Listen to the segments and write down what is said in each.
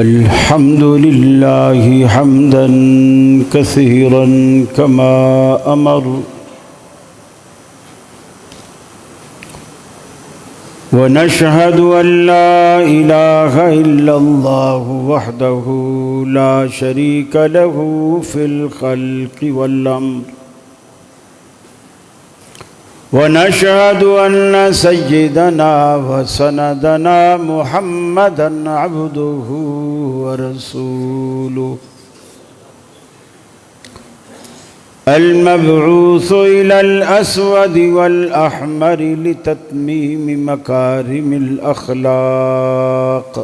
الحمد لله حمدا كثيرا كما أمر ونشهد أن لا إله إلا الله وحده لا شريك له في الخلق والأمر ونشهد أن سيدنا وسندنا محمدا عبده ورسوله المبعوث إلى الأسود والأحمر لتتميم مكارم الأخلاق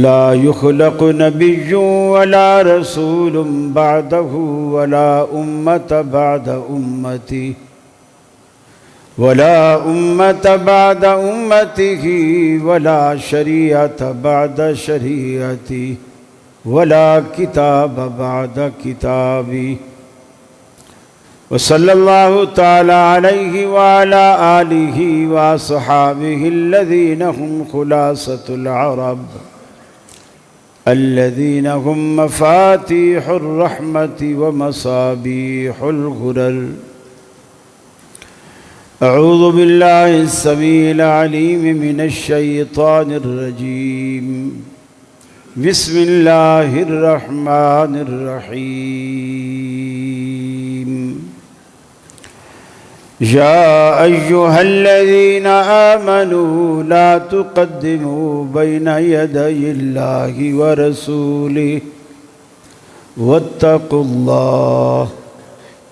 لا يخلق نبي ولا رسول بعده ولا أمة بعد أمته ولا شريعة بعد شريعته ولا كتاب بعد كتابه وصلى الله تعالى عليه وعلى آله وصحابه الذين هم خلاصة العرب الذين هم مفاتيح الرحمة ومصابيح الغرر. أعوذ بالله السميع العليم من الشيطان الرجيم. بسم الله الرحمن الرحيم. يا أيها الذين آمنوا لا تقدموا بين يدي الله ورسوله واتقوا الله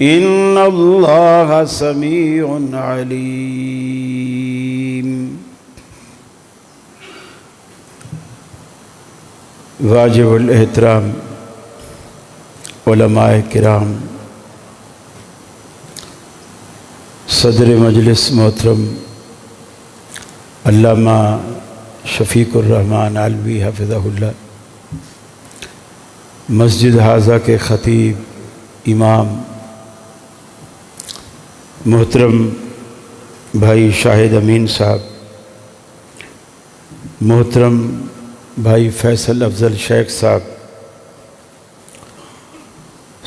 إن الله سميع عليم. واجب الاحترام علماء کرام، صدر مجلس محترم علامہ شفیق الرحمن علوی حفظہ اللہ، مسجد حاضہ کے خطیب امام محترم بھائی شاہد امین صاحب، محترم بھائی فیصل افضل شیخ صاحب،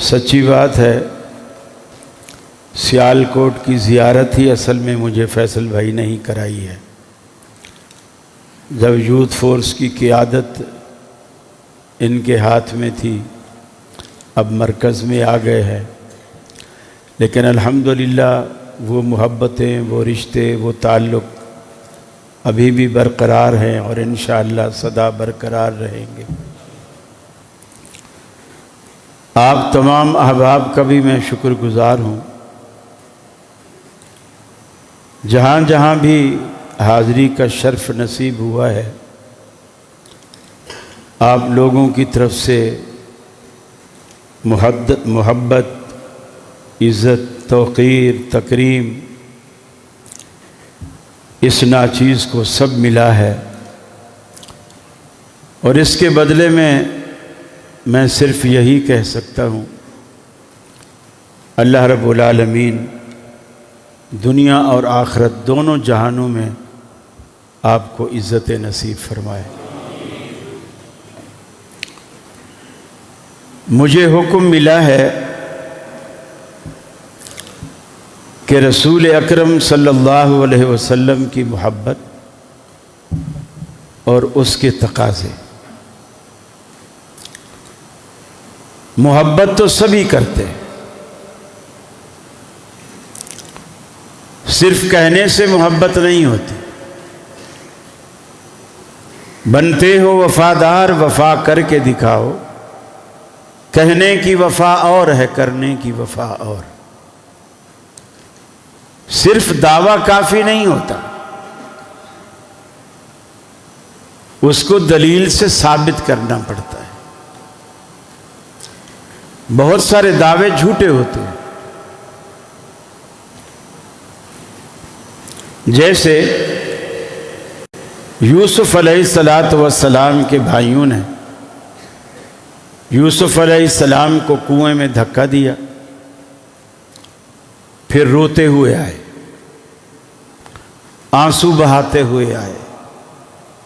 سچی بات ہے سیالکوٹ کی زیارت ہی اصل میں مجھے فیصل بھائی نے ہی کرائی ہے. جب یوتھ فورس کی قیادت ان کے ہاتھ میں تھی، اب مرکز میں آ گئے ہیں، لیکن الحمدللہ وہ محبتیں، وہ رشتے، وہ تعلق ابھی بھی برقرار ہیں اور انشاءاللہ سدا برقرار رہیں گے. آپ تمام احباب کا بھی میں شکر گزار ہوں. جہاں جہاں بھی حاضری کا شرف نصیب ہوا ہے، آپ لوگوں کی طرف سے محبت، عزت، توقیر، تکریم، اس ناچیز کو سب ملا ہے، اور اس کے بدلے میں صرف یہی کہہ سکتا ہوں، اللہ رب العالمین دنیا اور آخرت دونوں جہانوں میں آپ کو عزت نصیب فرمائے. مجھے حکم ملا ہے کہ رسول اکرم صلی اللہ علیہ وسلم کی محبت اور اس کے تقاضے. محبت تو سبھی کرتے ہیں، صرف کہنے سے محبت نہیں ہوتی. بنتے ہو وفادار، وفا کر کے دکھاؤ. کہنے کی وفا اور ہے، کرنے کی وفا اور. صرف دعویٰ کافی نہیں ہوتا، اس کو دلیل سے ثابت کرنا پڑتا ہے. بہت سارے دعوے جھوٹے ہوتے ہیں، جیسے یوسف علیہ السلام کے بھائیوں نے یوسف علیہ السلام کو کنویں میں دھکا دیا، پھر روتے ہوئے آئے، آنسو بہاتے ہوئے آئے،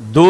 2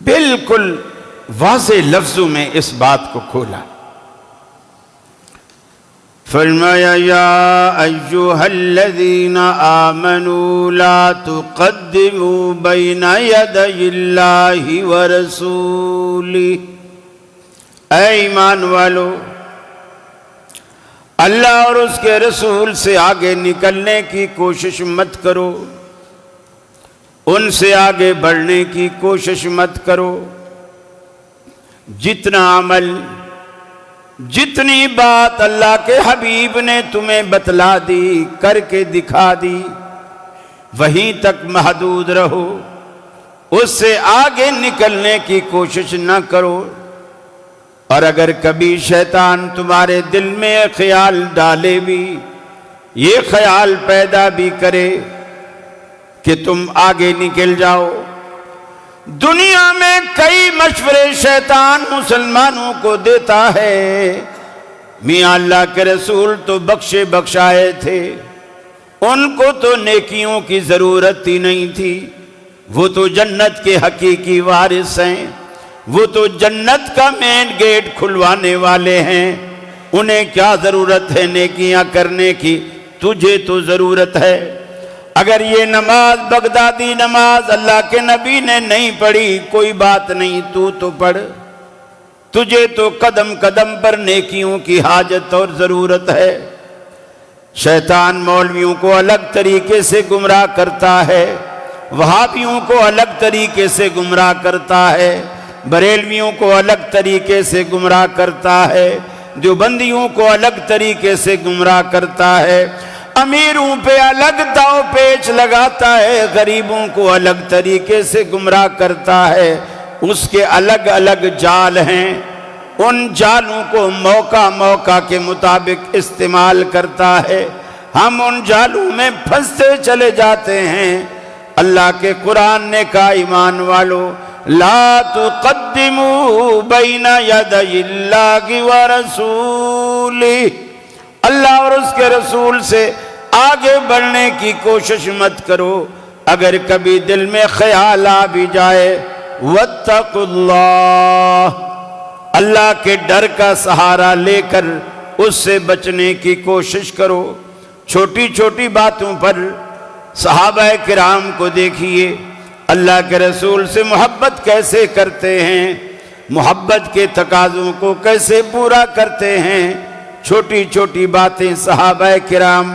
بالکل واضح لفظوں میں اس بات کو کھولا. فرمایا یا ایھا الذین آمنوا لا تقدموا بین یدی اللہ ورسولہ. اے ایمان والو، اللہ اور اس کے رسول سے آگے نکلنے کی کوشش مت کرو، ان سے آگے بڑھنے کی کوشش مت کرو. جتنا عمل، جتنی بات اللہ کے حبیب نے تمہیں بتلا دی، کر کے دکھا دی، وہیں تک محدود رہو، اس سے آگے نکلنے کی کوشش نہ کرو. اور اگر کبھی شیطان تمہارے دل میں خیال ڈالے بھی، یہ خیال پیدا بھی کرے کہ تم آگے نکل جاؤ. دنیا میں کئی مشورے شیطان مسلمانوں کو دیتا ہے. میاں اللہ کے رسول تو بخشے بخشائے تھے، ان کو تو نیکیوں کی ضرورت ہی نہیں تھی، وہ تو جنت کے حقیقی وارث ہیں، وہ تو جنت کا مین گیٹ کھلوانے والے ہیں. انہیں کیا ضرورت ہے نیکیاں کرنے کی؟ تجھے تو ضرورت ہے. اگر یہ نماز بغدادی نماز اللہ کے نبی نے نہیں پڑھی، کوئی بات نہیں، تو پڑھ. تجھے تو قدم قدم پر نیکیوں کی حاجت اور ضرورت ہے. شیطان مولویوں کو الگ طریقے سے گمراہ کرتا ہے، وہابیوں کو الگ طریقے سے گمراہ کرتا ہے، بریلویوں کو الگ طریقے سے گمراہ کرتا ہے، دیوبندیوں کو الگ طریقے سے گمراہ کرتا ہے، امیروں پہ الگ داؤ پیچ لگاتا ہے، غریبوں کو الگ طریقے سے گمراہ کرتا ہے. اس کے الگ الگ جال ہیں، ان جالوں کو موقع موقع کے مطابق استعمال کرتا ہے. ہم ان جالوں میں پھنستے چلے جاتے ہیں. اللہ کے قرآن نے کہا ایمان والو لا تقدموا بین یدی اللہ ورسولہ. اللہ اور اس کے رسول سے آگے بڑھنے کی کوشش مت کرو. اگر کبھی دل میں خیال آ بھی جائے، واتقوا اللہ، اللہ کے ڈر کا سہارا لے کر اس سے بچنے کی کوشش کرو. چھوٹی چھوٹی باتوں پر صحابہ کرام کو دیکھیے، اللہ کے رسول سے محبت کیسے کرتے ہیں، محبت کے تقاضوں کو کیسے پورا کرتے ہیں. چھوٹی چھوٹی باتیں صحابہ کرام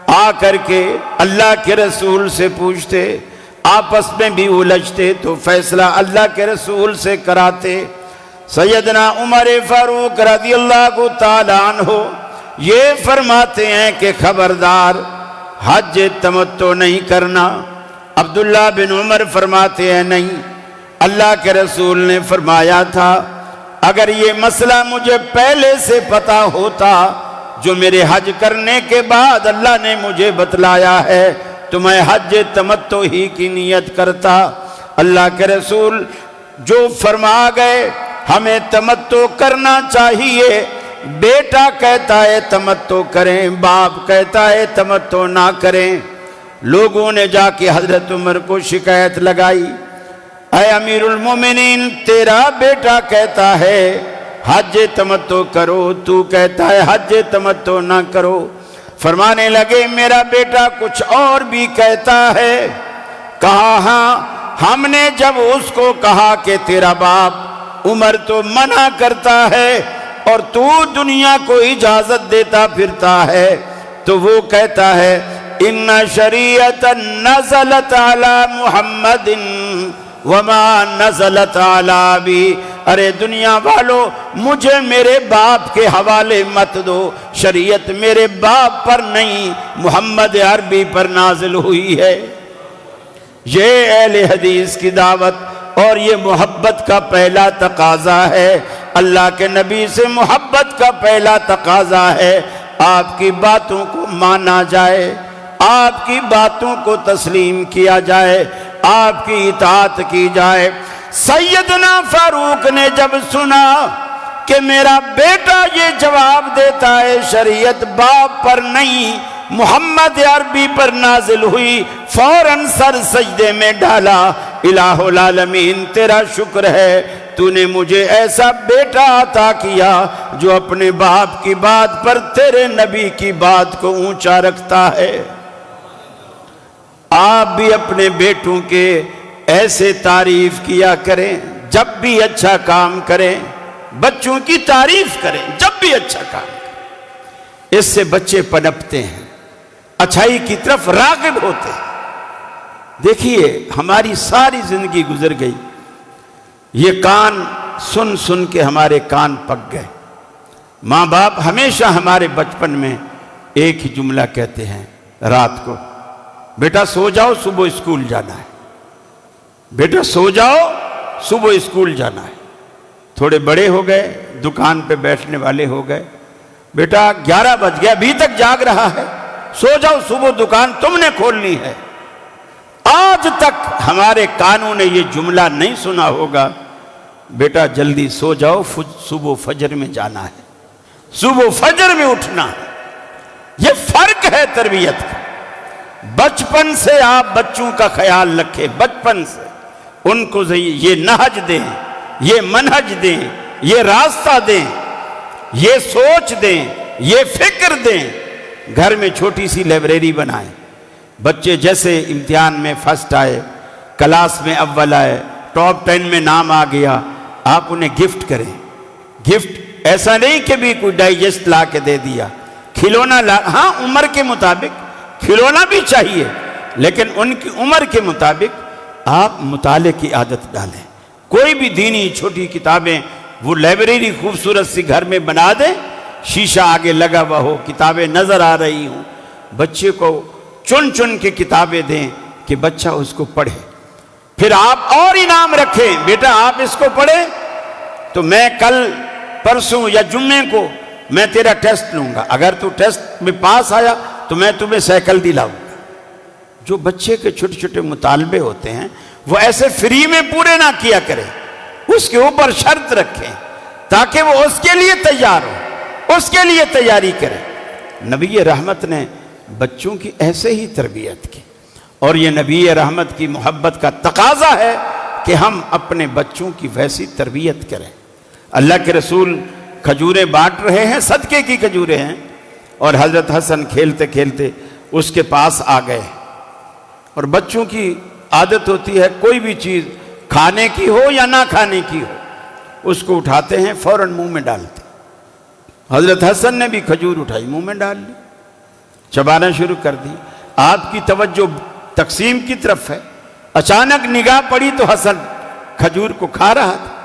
آ کر کے اللہ کے رسول سے پوچھتے، آپس میں بھی الجھتے تو فیصلہ اللہ کے رسول سے کراتے. سیدنا عمر فاروق رضی اللہ تعالیٰ عنہ یہ فرماتے ہیں کہ خبردار حج تمتع نہیں کرنا. عبداللہ بن عمر فرماتے ہیں نہیں، اللہ کے رسول نے فرمایا تھا اگر یہ مسئلہ مجھے پہلے سے پتا ہوتا جو میرے حج کرنے کے بعد اللہ نے مجھے بتلایا ہے تو میں حج تمتع ہی کی نیت کرتا. اللہ کے رسول جو فرما گئے ہمیں تمتع کرنا چاہیے. بیٹا کہتا ہے تمتع کریں، باپ کہتا ہے تمتع نہ کریں. لوگوں نے جا کے حضرت عمر کو شکایت لگائی، اے امیر المومنین تیرا بیٹا کہتا ہے حج تمتع کرو، تو کہتا ہے حج تمتع نہ کرو. فرمانے لگے میرا بیٹا کچھ اور بھی کہتا ہے. کہا ہاں، ہم نے جب اس کو کہا کہ تیرا باپ عمر تو منع کرتا ہے اور تو دنیا کو اجازت دیتا پھرتا ہے، تو وہ کہتا ہے ان شریعت نزلت علی محمد وما نزلت علی ابی. ارے دنیا والو مجھے میرے باپ کے حوالے مت دو، شریعت میرے باپ پر نہیں محمد عربی پر نازل ہوئی ہے. یہ اہل حدیث کی دعوت اور یہ محبت کا پہلا تقاضا ہے. اللہ کے نبی سے محبت کا پہلا تقاضا ہے آپ کی باتوں کو مانا جائے، آپ کی باتوں کو تسلیم کیا جائے، آپ کی اطاعت کی جائے. سیدنا فاروق نے جب سنا کہ میرا بیٹا یہ جواب دیتا ہے شریعت باپ پر نہیں محمد عربی پر نازل ہوئی، فوراً سر سجدے میں ڈالا. الہ العالمین تیرا شکر ہے تو نے مجھے ایسا بیٹا عطا کیا جو اپنے باپ کی بات پر تیرے نبی کی بات کو اونچا رکھتا ہے۔ آپ بھی اپنے بیٹوں کے ایسے تعریف کیا کریں، جب بھی اچھا کام کریں بچوں کی تعریف کریں، جب بھی اچھا کام کریں، اس سے بچے پنپتے ہیں، اچھائی کی طرف راغب ہوتے ہیں۔ دیکھیے ہماری ساری زندگی گزر گئی، یہ کان سن سن کے ہمارے کان پک گئے۔ ماں باپ ہمیشہ ہمارے بچپن میں ایک ہی جملہ کہتے ہیں رات کو، بیٹا سو جاؤ صبح اسکول جانا ہے، بیٹا سو جاؤ صبح اسکول جانا ہے۔ تھوڑے بڑے ہو گئے، دکان پہ بیٹھنے والے ہو گئے، بیٹا 11 بج گیا ابھی تک جاگ رہا ہے، سو جاؤ صبح دکان تم نے کھولنی ہے۔ آج تک ہمارے کانوں نے یہ جملہ نہیں سنا ہوگا، بیٹا جلدی سو جاؤ صبح فجر میں جانا ہے، صبح فجر میں اٹھنا ہے۔ یہ فرق ہے تربیت کا۔ بچپن سے آپ بچوں کا خیال رکھیں، بچپن سے ان کو یہ نہج دیں، یہ منہج دیں، یہ راستہ دیں، یہ سوچ دیں، یہ فکر دیں۔ گھر میں چھوٹی سی لائبریری بنائیں، بچے جیسے امتحان میں فرسٹ آئے، کلاس میں اول آئے، ٹاپ 10 میں نام آ گیا، آپ انہیں گفٹ کریں۔ گفٹ ایسا نہیں کہ بھی کوئی ڈائجسٹ لا کے دے دیا، کھلونا لا، ہاں عمر کے مطابق کھلونا بھی چاہیے، لیکن ان کی عمر کے مطابق آپ مطالعے کی عادت ڈالیں۔ کوئی بھی دینی چھوٹی کتابیں، وہ لائبریری خوبصورت سی گھر میں بنا دیں، شیشہ آگے لگا ہوا ہو، کتابیں نظر آ رہی ہوں، بچے کو چن چن کے کتابیں دیں کہ بچہ اس کو پڑھے۔ پھر آپ اور انعام رکھیں، بیٹا آپ اس کو پڑھیں تو میں کل پرسوں یا جمعے کو میں تیرا ٹیسٹ لوں گا، اگر تو ٹیسٹ میں پاس آیا تو میں تمہیں سائیکل دلاؤں گا۔ جو بچے کے چھوٹے چھوٹے مطالبے ہوتے ہیں وہ ایسے فری میں پورے نہ کیا کریں، اس کے اوپر شرط رکھیں تاکہ وہ اس کے لیے تیار ہو، اس کے لیے تیاری کرے۔ نبی رحمت نے بچوں کی ایسے ہی تربیت کی، اور یہ نبی رحمت کی محبت کا تقاضا ہے کہ ہم اپنے بچوں کی ویسی تربیت کریں۔ اللہ کے رسول کھجوریں بانٹ رہے ہیں، صدقے کی کھجوریں ہیں، اور حضرت حسن کھیلتے کھیلتے اس کے پاس آ گئے، اور بچوں کی عادت ہوتی ہے کوئی بھی چیز کھانے کی ہو یا نہ کھانے کی ہو اس کو اٹھاتے ہیں فوراً منہ میں ڈالتے۔ حضرت حسن نے بھی کھجور اٹھائی منہ میں ڈال لی، چبانا شروع کر دی۔ آپ کی توجہ تقسیم کی طرف ہے، اچانک نگاہ پڑی تو حسن کھجور کو کھا رہا تھا۔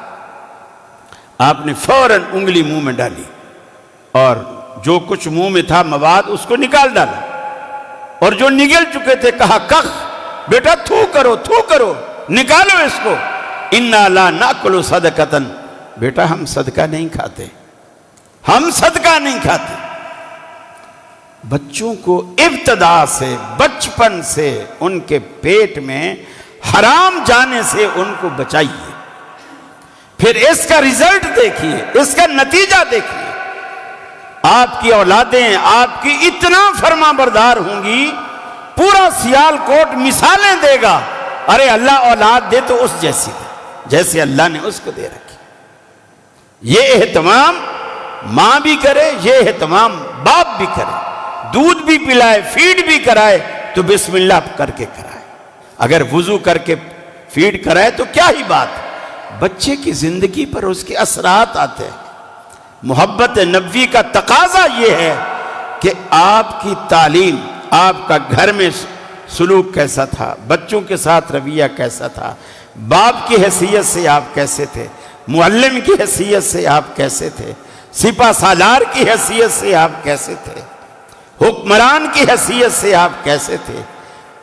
آپ نے فوراً انگلی منہ میں ڈالی اور جو کچھ منہ میں تھا مواد اس کو نکال ڈالا، اور جو نگل چکے تھے کہا کخ، بیٹا تھو کرو نکالو اس کو۔ اِنَّا لَا نَأْكُلُ صَدَقَةً، بیٹا ہم صدقہ نہیں کھاتے، ہم صدقہ نہیں کھاتے۔ بچوں کو ابتدا سے، بچپن سے ان کے پیٹ میں حرام جانے سے ان کو بچائیے، پھر اس کا رزلٹ دیکھیے، اس کا نتیجہ دیکھیے۔ آپ کی اولادیں آپ کی اتنا فرما بردار ہوں گی، پورا سیال کوٹ مثالیں دے گا، ارے اللہ اولاد دے تو اس جیسی دے جیسے اللہ نے اس کو دے رکھی۔ یہ اہتمام ماں بھی کرے، یہ اہتمام باپ بھی کرے، دودھ بھی پلائے، فیڈ بھی کرائے تو بسم اللہ کر کے کرائے۔ اگر وضو کر کے فیڈ کرائے تو کیا ہی بات، بچے کی زندگی پر اس کے اثرات آتے ہیں۔ محبت نبوی کا تقاضا یہ ہے کہ آپ کی تعلیم، آپ کا گھر میں سلوک کیسا تھا، بچوں کے ساتھ رویہ کیسا تھا، باپ کی حیثیت سے آپ کیسے تھے، معلم کی حیثیت سے آپ کیسے تھے، سپہ سالار کی حیثیت سے آپ کیسے تھے، حکمران کی حیثیت سے آپ کیسے تھے،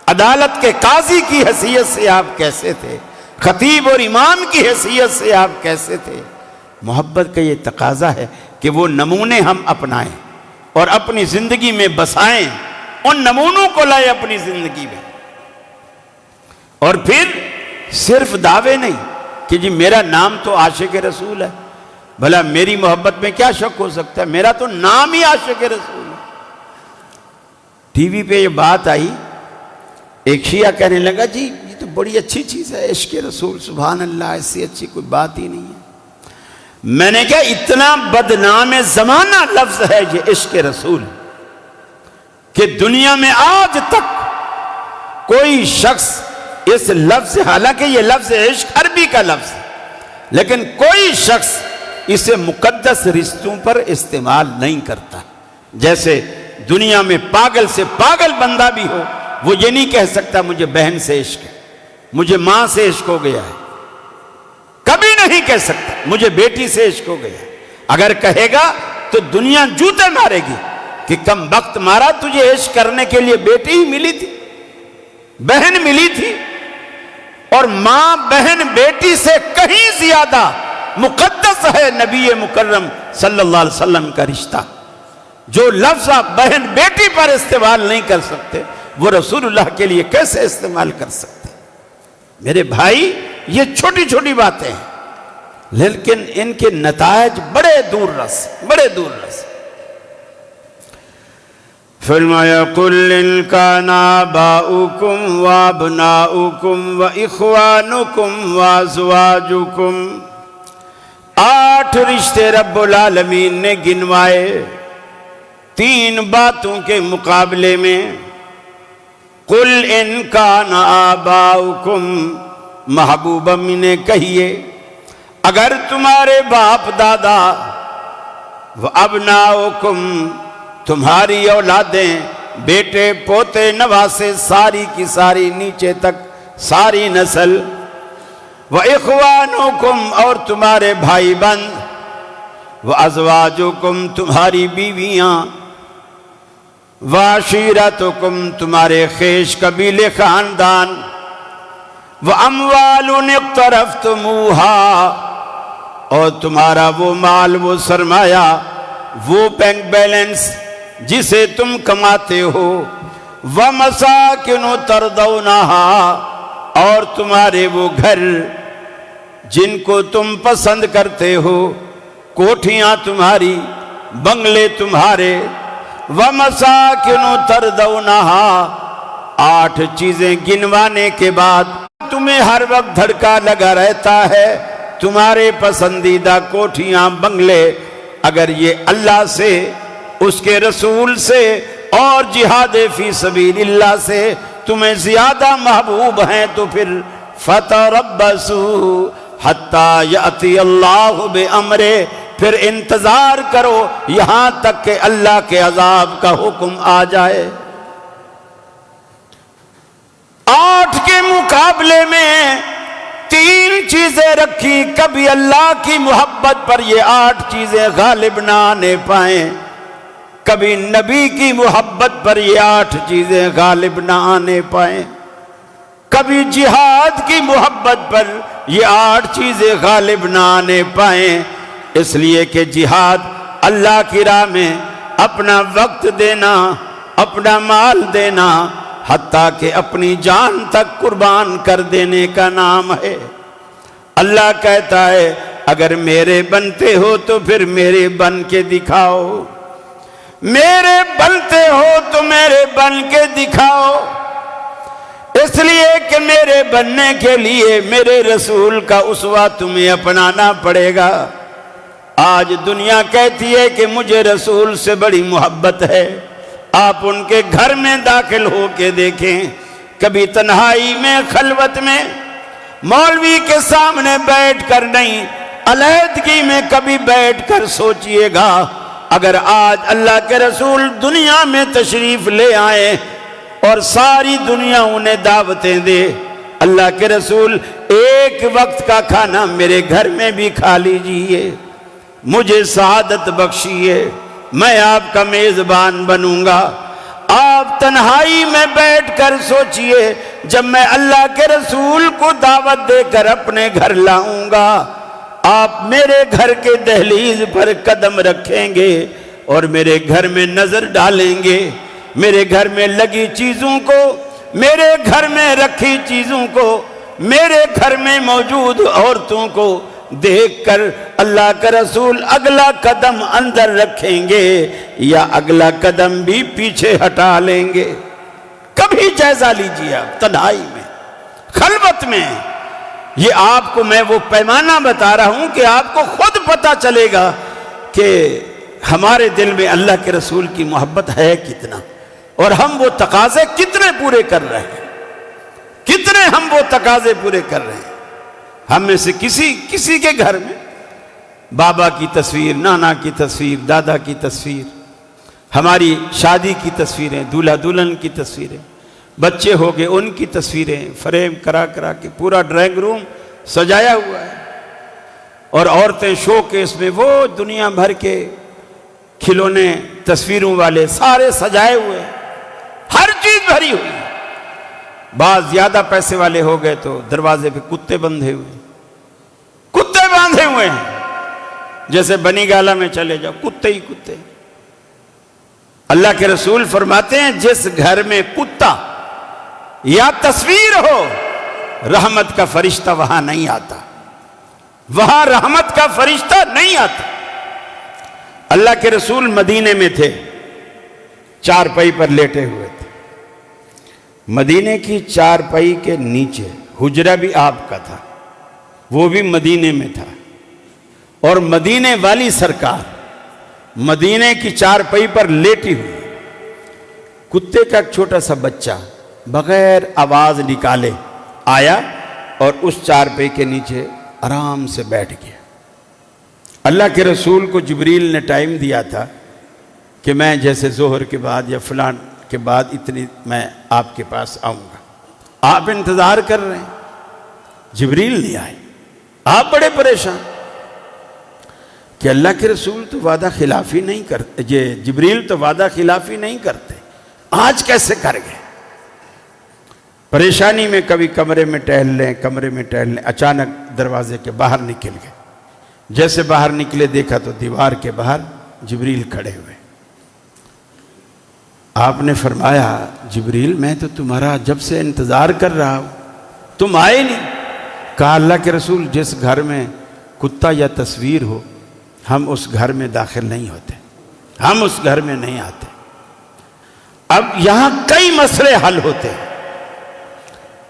عدالت کے قاضی کی حیثیت سے آپ کیسے تھے، خطیب اور امام کی حیثیت سے آپ کیسے تھے۔ محبت کا یہ تقاضا ہے کہ وہ نمونے ہم اپنائیں اور اپنی زندگی میں بسائیں، ان نمونوں کو لائیں اپنی زندگی میں۔ اور پھر صرف دعوے نہیں کہ جی میرا نام تو عاشق رسول ہے، بھلا میری محبت میں کیا شک ہو سکتا ہے، میرا تو نام ہی عاشق رسول ہے۔ ٹی وی پہ یہ بات آئی، ایک شیعہ کہنے لگا جی یہ تو بڑی اچھی چیز ہے عشق رسول، سبحان اللہ، ایسی اچھی کوئی بات ہی نہیں ہے۔ میں نے کہا اتنا بدنام زمانہ لفظ ہے یہ عشق رسول کہ دنیا میں آج تک کوئی شخص اس لفظ، حالانکہ یہ لفظ عشق عربی کا لفظ ہے، لیکن کوئی شخص اسے مقدس رشتوں پر استعمال نہیں کرتا۔ جیسے دنیا میں پاگل سے پاگل بندہ بھی ہو، وہ یہ نہیں کہہ سکتا مجھے بہن سے عشق ہے، مجھے ماں سے عشق ہو گیا ہے، کبھی نہیں کہہ سکتا مجھے بیٹی سے عشق ہو گیا ہے۔ اگر کہے گا تو دنیا جوتے مارے گی کہ کم وقت مارا، تجھے عشق کرنے کے لیے بیٹی ہی ملی تھی، بہن ملی تھی۔ اور ماں بہن بیٹی سے کہیں زیادہ مقدس ہے نبی مکرم صلی اللہ علیہ وسلم کا رشتہ۔ جو لفظ آپ بہن بیٹی پر استعمال نہیں کر سکتے، وہ رسول اللہ کے لیے کیسے استعمال کر سکتے؟ میرے بھائی، یہ چھوٹی چھوٹی باتیں ہیں، لیکن ان کے نتائج بڑے دور رس، بڑے دور رس۔ فرمایا قُلْ إِنْ كَانَ آبَاؤُكُمْ وَأَبْنَاؤُكُمْ وَإِخْوَانُكُمْ وَأَزْوَاجُكُمْ، 8 رشتے رب العالمین نے گنوائے 3 باتوں کے مقابلے میں۔ قُلْ إِنْ كَانَ آبَاؤُكُمْ، محبوب امی نے کہیے اگر تمہارے باپ دادا، وَأَبْنَاؤُكُمْ، تمہاری اولادیں، بیٹے پوتے نواسے، ساری کی ساری نیچے تک ساری نسل، وَإِخْوَانُكُمْ، اور تمہارے بھائی بند، وَأَزْوَاجُكُمْ، تمہاری بیویاں، وَعَشِيرَتُكُمْ، تمہارے خیش قبیلے خاندان، وَأَمْوَالٌ اقْتَرَفْتُمُوهَا، اور تمہارا وہ مال، وہ سرمایہ، وہ بینک بیلنس جسے تم کماتے ہو، وَمَسَاكِنُ تَرْضَوْنَهَا، اور تمہارے وہ گھر جن کو تم پسند کرتے ہو، کوٹھیاں تمہاری، بنگلے تمہارے، وَمَسَاكِنُ تَرْضَوْنَهَا، 8 چیزیں گنوانے کے بعد تمہیں ہر وقت دھڑکا لگا رہتا ہے، تمہارے پسندیدہ کوٹھیاں، بنگلے، اگر یہ اللہ سے، اس کے رسول سے اور جہاد فی سبیل اللہ سے تمہیں زیادہ محبوب ہیں تو پھر فَتَرَبَّصُوا حَتَّى يَأْتِيَ اللَّهُ بِأَمْرِهِ، پھر انتظار کرو یہاں تک کہ اللہ کے عذاب کا حکم آ جائے۔ 8 کے مقابلے میں 3 چیزیں رکھی، کبھی اللہ کی محبت پر یہ 8 چیزیں غالب نہ آنے پائیں، کبھی نبی کی محبت پر یہ 8 چیزیں غالب نہ آنے پائیں، کبھی جہاد کی محبت پر یہ 8 چیزیں غالب نہ آنے پائیں، اس لیے کہ جہاد اللہ کی راہ میں اپنا وقت دینا، اپنا مال دینا، حتیٰ کہ اپنی جان تک قربان کر دینے کا نام ہے۔ اللہ کہتا ہے اگر میرے بنتے ہو تو پھر میرے بن کے دکھاؤ، میرے بنتے ہو تو میرے بن کے دکھاؤ، اس لیے کہ میرے بننے کے لیے میرے رسول کا اسوہ تمہیں اپنانا پڑے گا۔ آج دنیا کہتی ہے کہ مجھے رسول سے بڑی محبت ہے، آپ ان کے گھر میں داخل ہو کے دیکھیں، کبھی تنہائی میں، خلوت میں، مولوی کے سامنے بیٹھ کر نہیں، علیحدگی میں کبھی بیٹھ کر سوچئے گا اگر آج اللہ کے رسول دنیا میں تشریف لے آئے اور ساری دنیا انہیں دعوتیں دے، اللہ کے رسول ایک وقت کا کھانا میرے گھر میں بھی کھا لیجئے، مجھے سعادت بخشیے، میں آپ کا میزبان بنوں گا۔ آپ تنہائی میں بیٹھ کر سوچئے جب میں اللہ کے رسول کو دعوت دے کر اپنے گھر لاؤں گا، آپ میرے گھر کے دہلیز پر قدم رکھیں گے اور میرے گھر میں نظر ڈالیں گے، میرے گھر میں لگی چیزوں کو، میرے گھر میں رکھی چیزوں کو، میرے گھر میں موجود عورتوں کو دیکھ کر اللہ کا رسول اگلا قدم اندر رکھیں گے یا اگلا قدم بھی پیچھے ہٹا لیں گے۔ کبھی جائزہ لیجیے آپ، تنہائی میں، خلوت میں. یہ آپ کو میں وہ پیمانہ بتا رہا ہوں کہ آپ کو خود پتا چلے گا کہ ہمارے دل میں اللہ کے رسول کی محبت ہے کتنا، اور ہم وہ تقاضے کتنے پورے کر رہے ہیں، کتنے ہم وہ تقاضے پورے کر رہے ہیں. ہم میں سے کسی کے گھر میں بابا کی تصویر، نانا کی تصویر، دادا کی تصویر، ہماری شادی کی تصویریں، دولہا دلہن کی تصویریں، بچے ہو گئے ان کی تصویریں فریم کرا کے پورا ڈرائنگ روم سجایا ہوا ہے. اور عورتیں شو کیس میں وہ دنیا بھر کے کھلونے تصویروں والے سارے سجائے ہوئے ہیں، ہر چیز بھری ہوئی ہے. بعض زیادہ پیسے والے ہو گئے تو دروازے پہ کتے باندھے ہوئے ہیں، جیسے بنی گالا میں چلے جاؤ کتے ہی کتے. اللہ کے رسول فرماتے ہیں جس گھر میں کتا یا تصویر ہو رحمت کا فرشتہ وہاں نہیں آتا، وہاں رحمت کا فرشتہ نہیں آتا. اللہ کے رسول مدینے میں تھے، چارپائی پر لیٹے ہوئے تھے. مدینے کی چارپائی کے نیچے حجرہ بھی آپ کا تھا، وہ بھی مدینے میں تھا. اور مدینے والی سرکار مدینے کی چارپائی پر لیٹی ہوئی، کتے کا ایک چھوٹا سا بچہ بغیر آواز نکالے آیا اور اس چارپائی کے نیچے آرام سے بیٹھ گیا. اللہ کے رسول کو جبریل نے ٹائم دیا تھا کہ میں جیسے ظہر کے بعد یا فلان کے بعد اتنی میں آپ کے پاس آؤں گا. آپ انتظار کر رہے ہیں، جبریل نہیں آئے. آپ بڑے پریشان کہ اللہ کے رسول تو وعدہ خلافی نہیں کرتے، جبریل تو وعدہ خلافی نہیں کرتے، آج کیسے کر گئے؟ پریشانی میں کبھی کمرے میں ٹہل لیں، اچانک دروازے کے باہر نکل گئے. جیسے باہر نکلے دیکھا تو دیوار کے باہر جبریل کھڑے ہوئے. آپ نے فرمایا جبریل میں تو تمہارا جب سے انتظار کر رہا ہوں، تم آئے نہیں. کہا اللہ کے رسول جس گھر میں کتا یا تصویر ہو ہم اس گھر میں داخل نہیں ہوتے، ہم اس گھر میں نہیں آتے. اب یہاں کئی مسئلے حل ہوتے ہیں.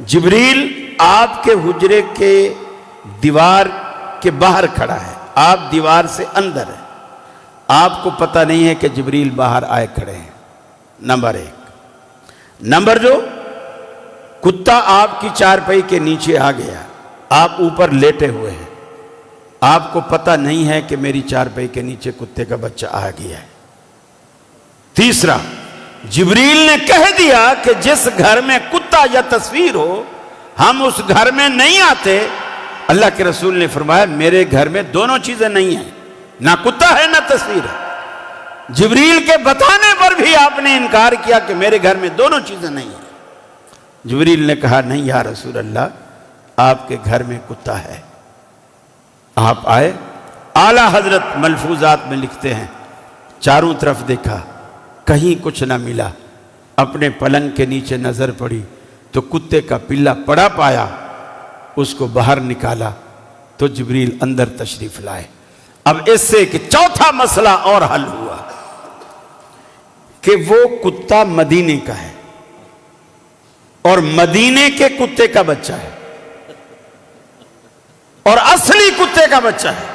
جبریل آپ کے حجرے کے دیوار کے باہر کھڑا ہے، آپ دیوار سے اندر ہیں، آپ کو پتہ نہیں ہے کہ جبریل باہر آئے کھڑے ہیں. نمبر 1. نمبر 2، کتا آپ کی چارپائی کے نیچے آ گیا، آپ اوپر لیٹے ہوئے ہیں، آپ کو پتہ نہیں ہے کہ میری چارپائی کے نیچے کتے کا بچہ آ گیا ہے. تیسرا، جبریل نے کہہ دیا کہ جس گھر میں کتا یا تصویر ہو ہم اس گھر میں نہیں آتے. اللہ کے رسول نے فرمایا میرے گھر میں دونوں چیزیں نہیں ہیں، نہ کتا ہے نہ تصویر ہے. جبریل کے بتانے پر بھی آپ نے انکار کیا کہ میرے گھر میں دونوں چیزیں نہیں ہیں. جبریل نے کہا نہیں یا رسول اللہ، آپ کے گھر میں کتا ہے. آپ آئے. اعلیٰ حضرت ملفوظات میں لکھتے ہیں چاروں طرف دیکھا، کہیں کچھ نہ ملا. اپنے پلنگ کے نیچے نظر پڑی تو کتے کا پلا پڑا پایا، اس کو باہر نکالا تو جبریل اندر تشریف لائے. اب اس سے ایک چوتھا مسئلہ اور حل ہوا کہ وہ کتا مدینے کا ہے اور مدینے کے کتے کا بچہ ہے اور اصلی کتے کا بچہ ہے.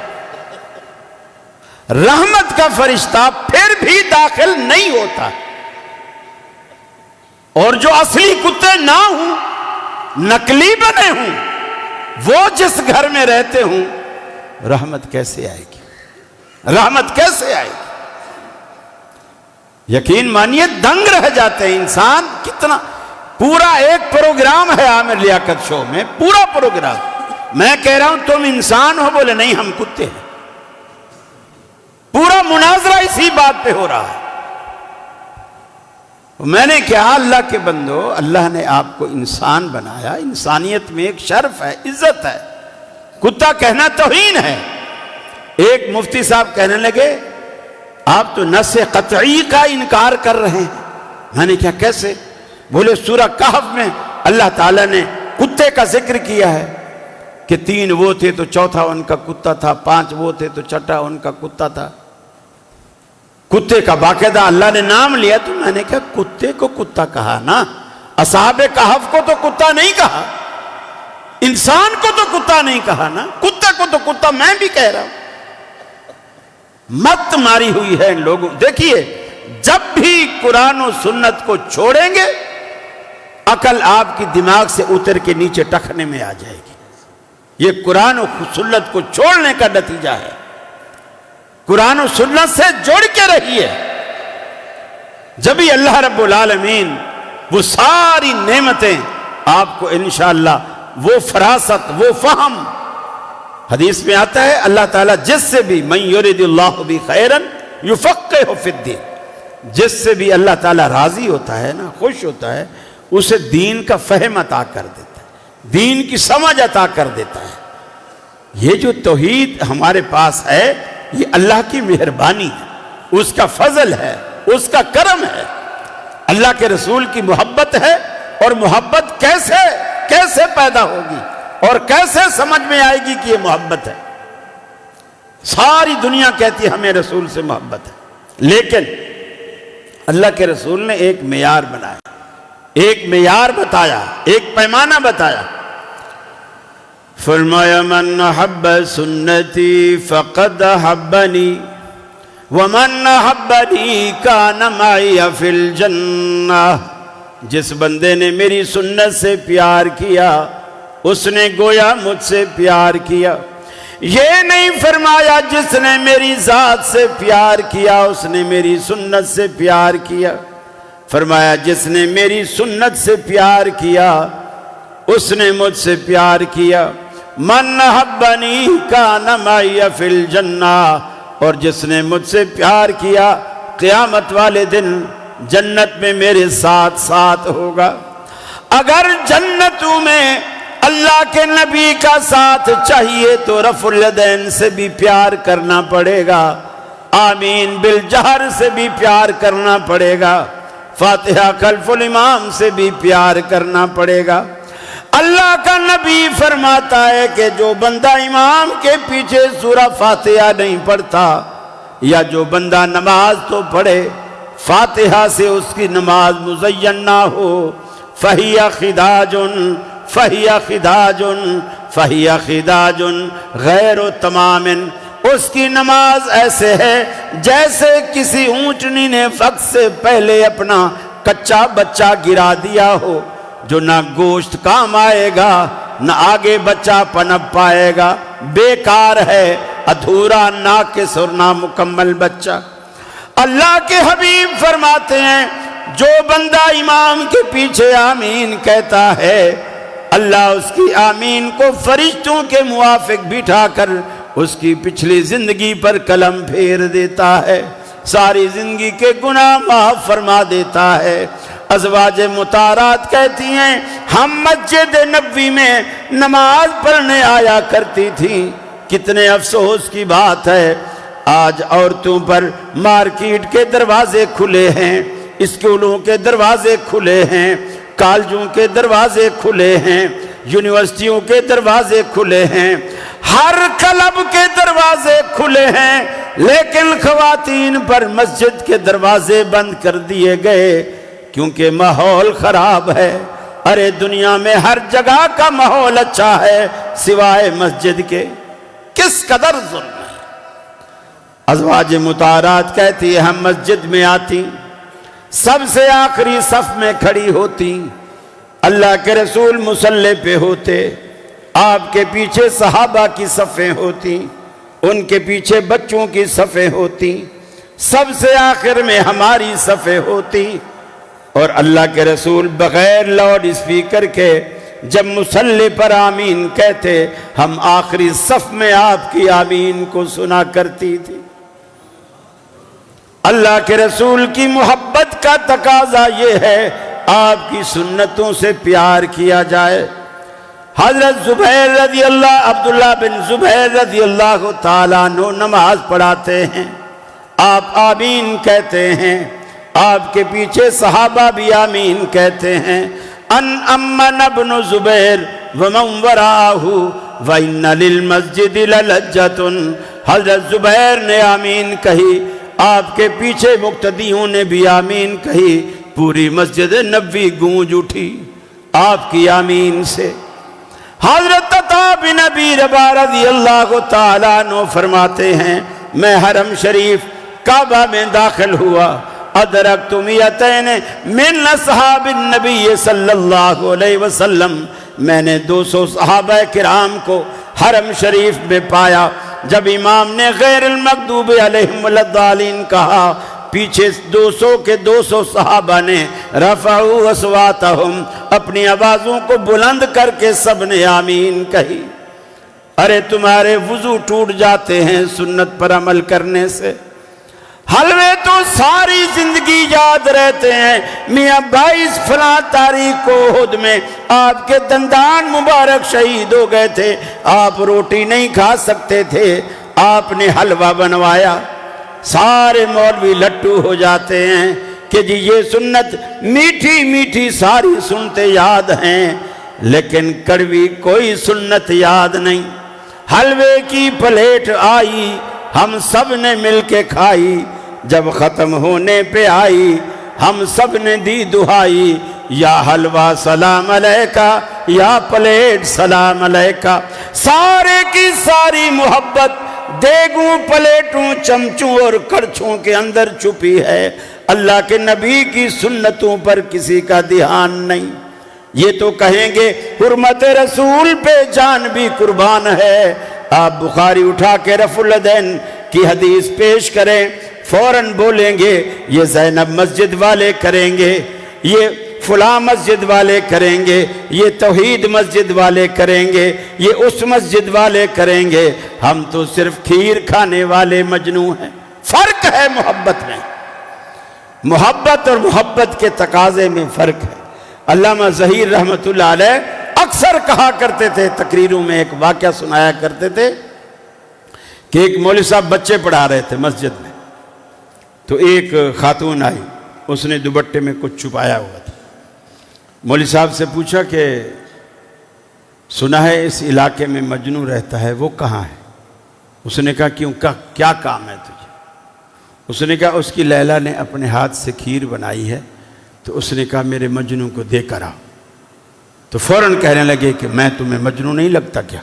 رحمت کا فرشتہ پھر بھی داخل نہیں ہوتا، اور جو اصلی کتے نہ ہوں، نقلی بنے ہوں، وہ جس گھر میں رہتے ہوں، رحمت کیسے آئے گی؟ رحمت کیسے آئے گی؟ یقین مانیے دنگ رہ جاتے ہیں انسان. کتنا پورا ایک پروگرام ہے عامر لیاقت شو میں، پورا پروگرام. میں کہہ رہا ہوں تم انسان ہو، بولے نہیں ہم کتے ہیں. پورا مناظرہ اسی بات پہ ہو رہا ہے. میں نے کہا اللہ کے بندو، اللہ نے آپ کو انسان بنایا، انسانیت میں ایک شرف ہے، عزت ہے. کتا کہنا توہین ہے. ایک مفتی صاحب کہنے لگے آپ تو نص قطعی کا انکار کر رہے ہیں. میں نے کہا کیسے؟ بولے سورہ کہف میں اللہ تعالیٰ نے کتے کا ذکر کیا ہے کہ 3 وہ تھے تو چوتھا ان کا کتا تھا، 5 وہ تھے تو چھٹا ان کا کتا تھا. کتے کا باقاعدہ اللہ نے نام لیا. تو میں نے کہا کتے کو کتا کہا نا، اصحاب کہف کو تو کتا نہیں کہا. انسان کو تو کتا نہیں کہا نا، کتے کو تو کتا میں بھی کہہ رہا ہوں۔ مت ماری ہوئی ہے ان لوگوں۔ دیکھیے جب بھی قرآن و سنت کو چھوڑیں گے عقل آپ کی دماغ سے اتر کے نیچے ٹخنے میں آ جائے گی۔ یہ قرآن و سنت کو چھوڑنے کا نتیجہ ہے۔ قرآن و سنت سے جڑ کے رہیے، جبھی اللہ رب العالمین وہ ساری نعمتیں آپ کو انشاءاللہ، وہ فراست، وہ فہم، حدیث میں آتا ہے اللہ تعالیٰ جس سے بھی من یرید اللہ بھی خیرن یفقہہ فی الدین، جس سے بھی اللہ تعالیٰ راضی ہوتا ہے نا، خوش ہوتا ہے، اسے دین کا فہم عطا کر دیتا ہے، دین کی سمجھ عطا کر دیتا ہے۔ یہ جو توحید ہمارے پاس ہے یہ اللہ کی مہربانی ہے، اس کا فضل ہے، اس کا کرم ہے۔ اللہ کے رسول کی محبت ہے، اور محبت کیسے پیدا ہوگی اور کیسے سمجھ میں آئے گی کہ یہ محبت ہے؟ ساری دنیا کہتی ہے ہمیں رسول سے محبت ہے، لیکن اللہ کے رسول نے ایک معیار بنایا، ایک معیار بتایا، ایک پیمانہ بتایا۔ فرمایا من حب سنتی فقد حبنی ومن حبنی کان معی فی الجنہ، جس بندے نے میری سنت سے پیار کیا اس نے گویا مجھ سے پیار کیا۔ یہ نہیں فرمایا جس نے میری ذات سے پیار کیا اس نے میری سنت سے پیار کیا، فرمایا جس نے میری سنت سے پیار کیا اس نے مجھ سے پیار کیا۔ من حبنی کان معی فی الجنہ، اور جس نے مجھ سے پیار کیا قیامت والے دن جنت میں میرے ساتھ ساتھ ہوگا۔ اگر جنتوں میں اللہ کے نبی کا ساتھ چاہیے تو رفع الیدین سے بھی پیار کرنا پڑے گا، آمین بالجہر سے بھی پیار کرنا پڑے گا، فاتحہ خلف الامام سے بھی پیار کرنا پڑے گا۔ اللہ کا نبی فرماتا ہے کہ جو بندہ امام کے پیچھے سورہ فاتحہ نہیں پڑھتا، یا جو بندہ نماز تو پڑھے فاتحہ سے اس کی نماز مزین نہ ہو، فَهِيَ خِدَاجٌ فَهِيَ خِدَاجٌ فَهِيَ خِدَاجٌ غیر تمام، اس کی نماز ایسے ہے جیسے کسی اونٹنی نے وقت سے پہلے اپنا کچا بچہ گرا دیا ہو، جو نہ گوشت کام آئے گا نہ آگے بچہ پنپ پائے گا، بیکار ہے، ادھورا، ناقص اور نامکمل بچہ۔ اللہ کے حبیب فرماتے ہیں جو بندہ امام کے پیچھے آمین کہتا ہے اللہ اس کی آمین کو فرشتوں کے موافق بٹھا کر اس کی پچھلی زندگی پر قلم پھیر دیتا ہے، ساری زندگی کے گناہ معاف فرما دیتا ہے۔ ازواج مطہرات کہتی ہیں ہم مسجد نبوی میں نماز پڑھنے آیا کرتی تھیں، کتنے افسوس کی بات ہے آج عورتوں پر مارکیٹ کے دروازے کھلے ہیں، اسکولوں کے دروازے کھلے ہیں، کالجوں کے دروازے کھلے ہیں، یونیورسٹیوں کے دروازے کھلے ہیں، ہر کلب کے دروازے کھلے ہیں، لیکن خواتین پر مسجد کے دروازے بند کر دیے گئے کیونکہ ماحول خراب ہے۔ ارے دنیا میں ہر جگہ کا ماحول اچھا ہے سوائے مسجد کے، کس قدر ظلم ہے۔ ازواج مطہرات کہتی ہے ہم مسجد میں آتی، سب سے آخری صف میں کھڑی ہوتی، اللہ کے رسول مصلی پہ ہوتے، آپ کے پیچھے صحابہ کی صفیں ہوتی، ان کے پیچھے بچوں کی صفیں ہوتی، سب سے آخر میں ہماری صفیں ہوتی، اور اللہ کے رسول بغیر لاؤڈ اسپیکر کے جب مصلی پر آمین کہتے ہم آخری صف میں آپ کی آمین کو سنا کرتی تھی۔ اللہ کے رسول کی محبت کا تقاضا یہ ہے آپ کی سنتوں سے پیار کیا جائے۔ حضرت زبیر رضی اللہ، عبداللہ بن زبیر رضی اللہ تعالیٰ عنہ نماز پڑھاتے ہیں، آپ آمین کہتے ہیں، آپ کے پیچھے صحابہ بھی آمین کہتے ہیں، ان امن ابن زبیر ومن وراہ وان للمسجد للجۃ، حضرت زبیر نے آمین کہی، آپ کے پیچھے مقتدیوں نے بھی آمین کہی، پوری مسجد نبوی گونج اٹھی آپ کی آمین سے۔ حضرت عطا بن ابی رباح رضی اللہ تعالیٰ عنہ فرماتے ہیں میں حرم شریف کعبہ میں داخل ہوا، ادرکت مئتین من اصحاب النبی صلی اللہ علیہ وسلم، میں نے 200 صحابہ کرام کو حرم شریف میں پایا۔ جب امام نے غیر المغضوب علیہم الضالین کہا، پیچھے 200 کے 200 صحابہ نے رفعوا اصواتہم، اپنی آوازوں کو بلند کر کے سب نے آمین کہی۔ ارے تمہارے وضو ٹوٹ جاتے ہیں سنت پر عمل کرنے سے، حلوے تو ساری زندگی یاد رہتے ہیں۔ میاں 22 فلاں تاریخ کو احد میں آپ کے دندان مبارک شہید ہو گئے تھے، آپ روٹی نہیں کھا سکتے تھے، آپ نے حلوہ بنوایا۔ سارے مولوی لٹو ہو جاتے ہیں کہ جی یہ سنت میٹھی میٹھی ساری سنتے یاد ہیں، لیکن کڑوی کوئی سنت یاد نہیں۔ حلوے کی پلیٹ آئی، ہم سب نے مل کے کھائی، جب ختم ہونے پہ آئی ہم سب نے دی دعائی، یا حلوہ سلام علیکہ، یا پلیٹ سلام علیکہ۔ سارے کی ساری محبت دیگوں، پلیٹوں، چمچوں اور کڑچھوں کے اندر چھپی ہے، اللہ کے نبی کی سنتوں پر کسی کا دھیان نہیں۔ یہ تو کہیں گے حرمت رسول پہ جان بھی قربان ہے۔ آپ بخاری اٹھا کے رفع الیدین کی حدیث پیش کریں، فوراً بولیں گے یہ زینب مسجد والے کریں گے، یہ فلاں مسجد والے کریں گے، یہ توحید مسجد والے کریں گے، یہ اس مسجد والے کریں گے، ہم تو صرف کھیر کھانے والے مجنوں ہیں۔ فرق ہے محبت میں، محبت اور محبت کے تقاضے میں فرق ہے۔ علامہ ظہیر رحمت اللہ علیہ اکثر کہا کرتے تھے، تقریروں میں ایک واقعہ سنایا کرتے تھے کہ ایک مولوی صاحب بچے پڑھا رہے تھے مسجد میں، تو ایک خاتون آئی، اس نے دوپٹے میں کچھ چھپایا ہوا تھا۔ مولوی صاحب سے پوچھا کہ سنا ہے اس علاقے میں مجنوں رہتا ہے، وہ کہاں ہے؟ اس نے کہا کیوں، کیا کام ہے تجھے؟ اس نے کہا اس کی لیلا نے اپنے ہاتھ سے کھیر بنائی ہے، تو اس نے کہا میرے مجنوں کو دے کر آؤ۔ تو فوراً کہنے لگے کہ میں تمہیں مجنوں نہیں لگتا کیا؟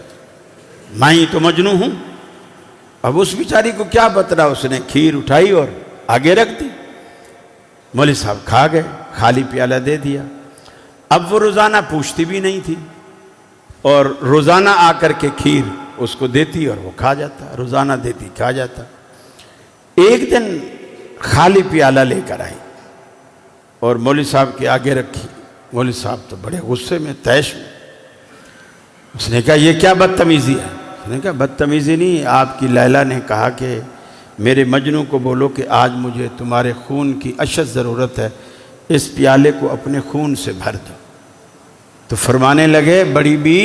میں ہی تو مجنوں ہوں۔ اب اس بیچاری کو کیا بتلا، اس نے کھیر اٹھائی اور آگے رکھ دی۔ مولوی صاحب کھا گئے، خالی پیالہ دے دیا۔ اب وہ روزانہ پوچھتی بھی نہیں تھی، اور روزانہ آ کر کے کھیر اس کو دیتی اور وہ کھا جاتا، روزانہ دیتی کھا جاتا۔ ایک دن خالی پیالہ لے کر آئی اور مولوی صاحب کے آگے رکھی۔ مولوی صاحب تو بڑے غصے میں، طیش میں۔ اس نے کہا یہ کیا بدتمیزی ہے؟ اس نے کہا بدتمیزی نہیں، آپ کی لیلا نے کہا کہ میرے مجنوں کو بولو کہ آج مجھے تمہارے خون کی اشد ضرورت ہے، اس پیالے کو اپنے خون سے بھر دو۔ تو فرمانے لگے بڑی بی،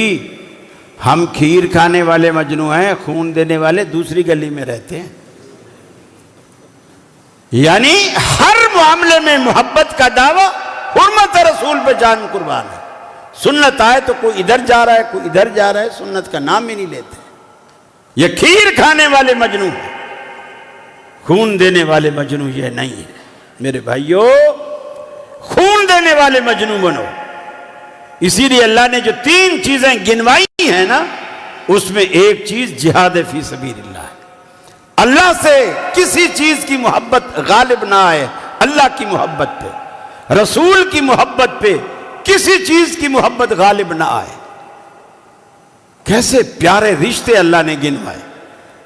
ہم کھیر کھانے والے مجنوں ہیں، خون دینے والے دوسری گلی میں رہتے ہیں۔ یعنی ہر معاملے میں محبت کا دعویٰ، حرمت رسول پہ جان قربان ہے۔ سنت آئے تو کوئی ادھر جا رہا ہے، کوئی ادھر جا رہا ہے، سنت کا نام ہی نہیں لیتے۔ یہ کھیر کھانے والے مجنوں ہیں، خون دینے والے مجنوں یہ نہیں ہے۔ میرے بھائیو، خون دینے والے مجنوں بنو۔ اسی لیے اللہ نے جو 3 چیزیں گنوائی ہیں نا، اس میں ایک چیز جہاد فی سبیل اللہ ہے۔ اللہ سے کسی چیز کی محبت غالب نہ آئے، اللہ کی محبت پہ، رسول کی محبت پہ کسی چیز کی محبت غالب نہ آئے۔ کیسے پیارے رشتے اللہ نے گنوائے،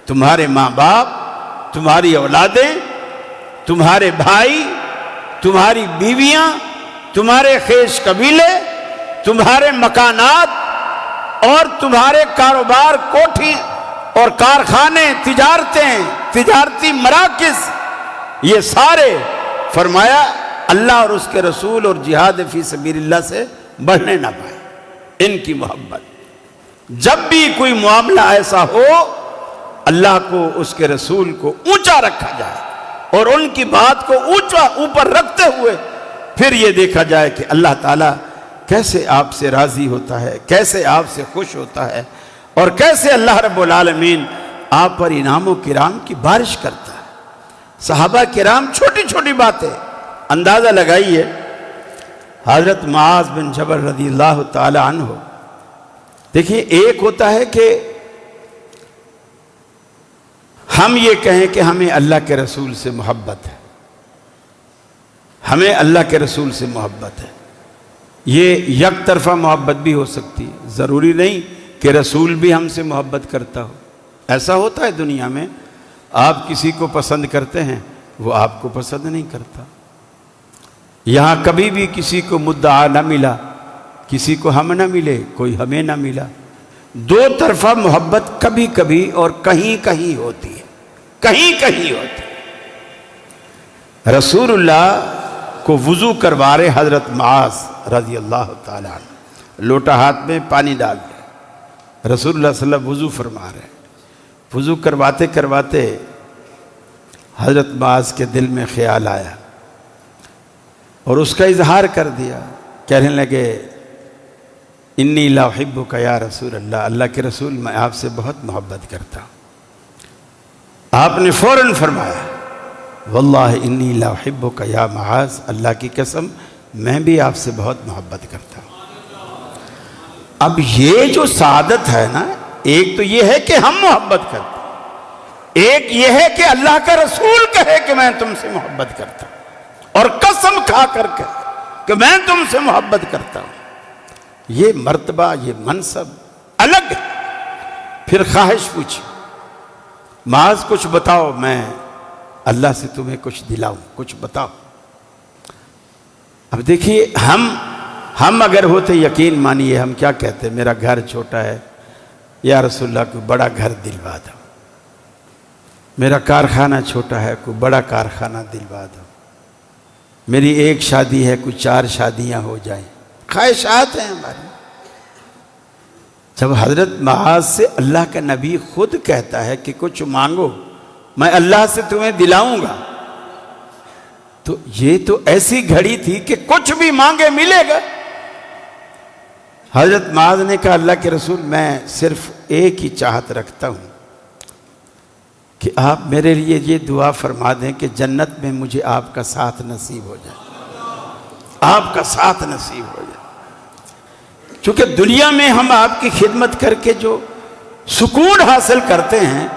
تمہارے ماں باپ، تمہاری اولادیں، تمہارے بھائی، تمہاری بیویاں، تمہارے خیش قبیلے، تمہارے مکانات اور تمہارے کاروبار، کوٹھی اور کارخانے، تجارتیں، تجارتی مراکز، یہ سارے فرمایا اللہ اور اس کے رسول اور جہاد فی سبیل اللہ سے بڑھنے نہ پائے۔ ان کی محبت، جب بھی کوئی معاملہ ایسا ہو، اللہ کو، اس کے رسول کو اونچا رکھا جائے اور ان کی بات کو اونچا اوپر رکھتے ہوئے پھر یہ دیکھا جائے کہ اللہ تعالیٰ کیسے آپ سے راضی ہوتا ہے، کیسے آپ سے خوش ہوتا ہے، اور کیسے اللہ رب العالمین آپ پر انعام و کرام کی بارش کرتا ہے۔ صحابہ کرام چھوٹی چھوٹی باتیں اندازہ لگائیے۔ حضرت معاذ بن جبل رضی اللہ تعالی عنہ دیکھیے، ایک ہوتا ہے کہ ہم یہ کہیں کہ ہمیں اللہ کے رسول سے محبت ہے، ہمیں اللہ کے رسول سے محبت ہے. یہ یک طرفہ محبت بھی ہو سکتی ہے، ضروری نہیں کہ رسول بھی ہم سے محبت کرتا ہو. ایسا ہوتا ہے دنیا میں، آپ کسی کو پسند کرتے ہیں، وہ آپ کو پسند نہیں کرتا. یہاں کبھی بھی کسی کو مدعا نہ ملا، کسی کو ہم نہ ملے، کوئی ہمیں نہ ملا. دو طرفہ محبت کبھی کبھی اور کہیں کہیں ہوتی ہے، کہیں کہیں ہوتی ہے. رسول اللہ کو وضو کروا رہے حضرت معاذ رضی اللہ تعالیٰ عنہ، لوٹا ہاتھ میں پانی ڈال دیا، رسول اللہ صلی اللہ علیہ وسلم وضو فرما رہے ہیں. وضو کرواتے کرواتے حضرت معاذ کے دل میں خیال آیا اور اس کا اظہار کر دیا. کہنے لگے انی لا احبک یا رسول اللہ، اللہ کے رسول میں آپ سے بہت محبت کرتا ہوں. آپ نے فوراً فرمایا واللہ انی لا احبک یا معاذ، اللہ کی قسم میں بھی آپ سے بہت محبت کرتا ہوں. اب یہ جو سعادت ہے نا، ایک تو یہ ہے کہ ہم محبت کرتے ہیں، ایک یہ ہے کہ اللہ کا رسول کہے کہ میں تم سے محبت کرتا ہوں، اور قسم کھا کر کے کہ میں تم سے محبت کرتا ہوں. یہ مرتبہ، یہ منصب الگ ہے. پھر خواہش پوچھی، معاذ کچھ بتاؤ، میں اللہ سے تمہیں کچھ دلاؤں، کچھ بتاؤ. اب دیکھیے، ہم اگر ہوتے، یقین مانیے ہم کیا کہتے، میرا گھر چھوٹا ہے، یا رسول اللہ کو بڑا گھر دلوا دو. میرا کارخانہ چھوٹا ہے، کوئی بڑا کارخانہ دلوا دو. میری ایک شادی ہے، کوئی 4 شادیاں ہو جائیں. خواہشات ہیں ہماری. جب حضرت معاذ سے اللہ کا نبی خود کہتا ہے کہ کچھ مانگو، میں اللہ سے تمہیں دلاؤں گا، تو یہ تو ایسی گھڑی تھی کہ کچھ بھی مانگے ملے گا. حضرت معاذ نے کہا اللہ کے رسول میں صرف ایک ہی چاہت رکھتا ہوں کہ آپ میرے لیے یہ دعا فرما دیں کہ جنت میں مجھے آپ کا ساتھ نصیب ہو جائے، آپ کا ساتھ نصیب ہو جائے. چونکہ دنیا میں ہم آپ کی خدمت کر کے جو سکون حاصل کرتے ہیں،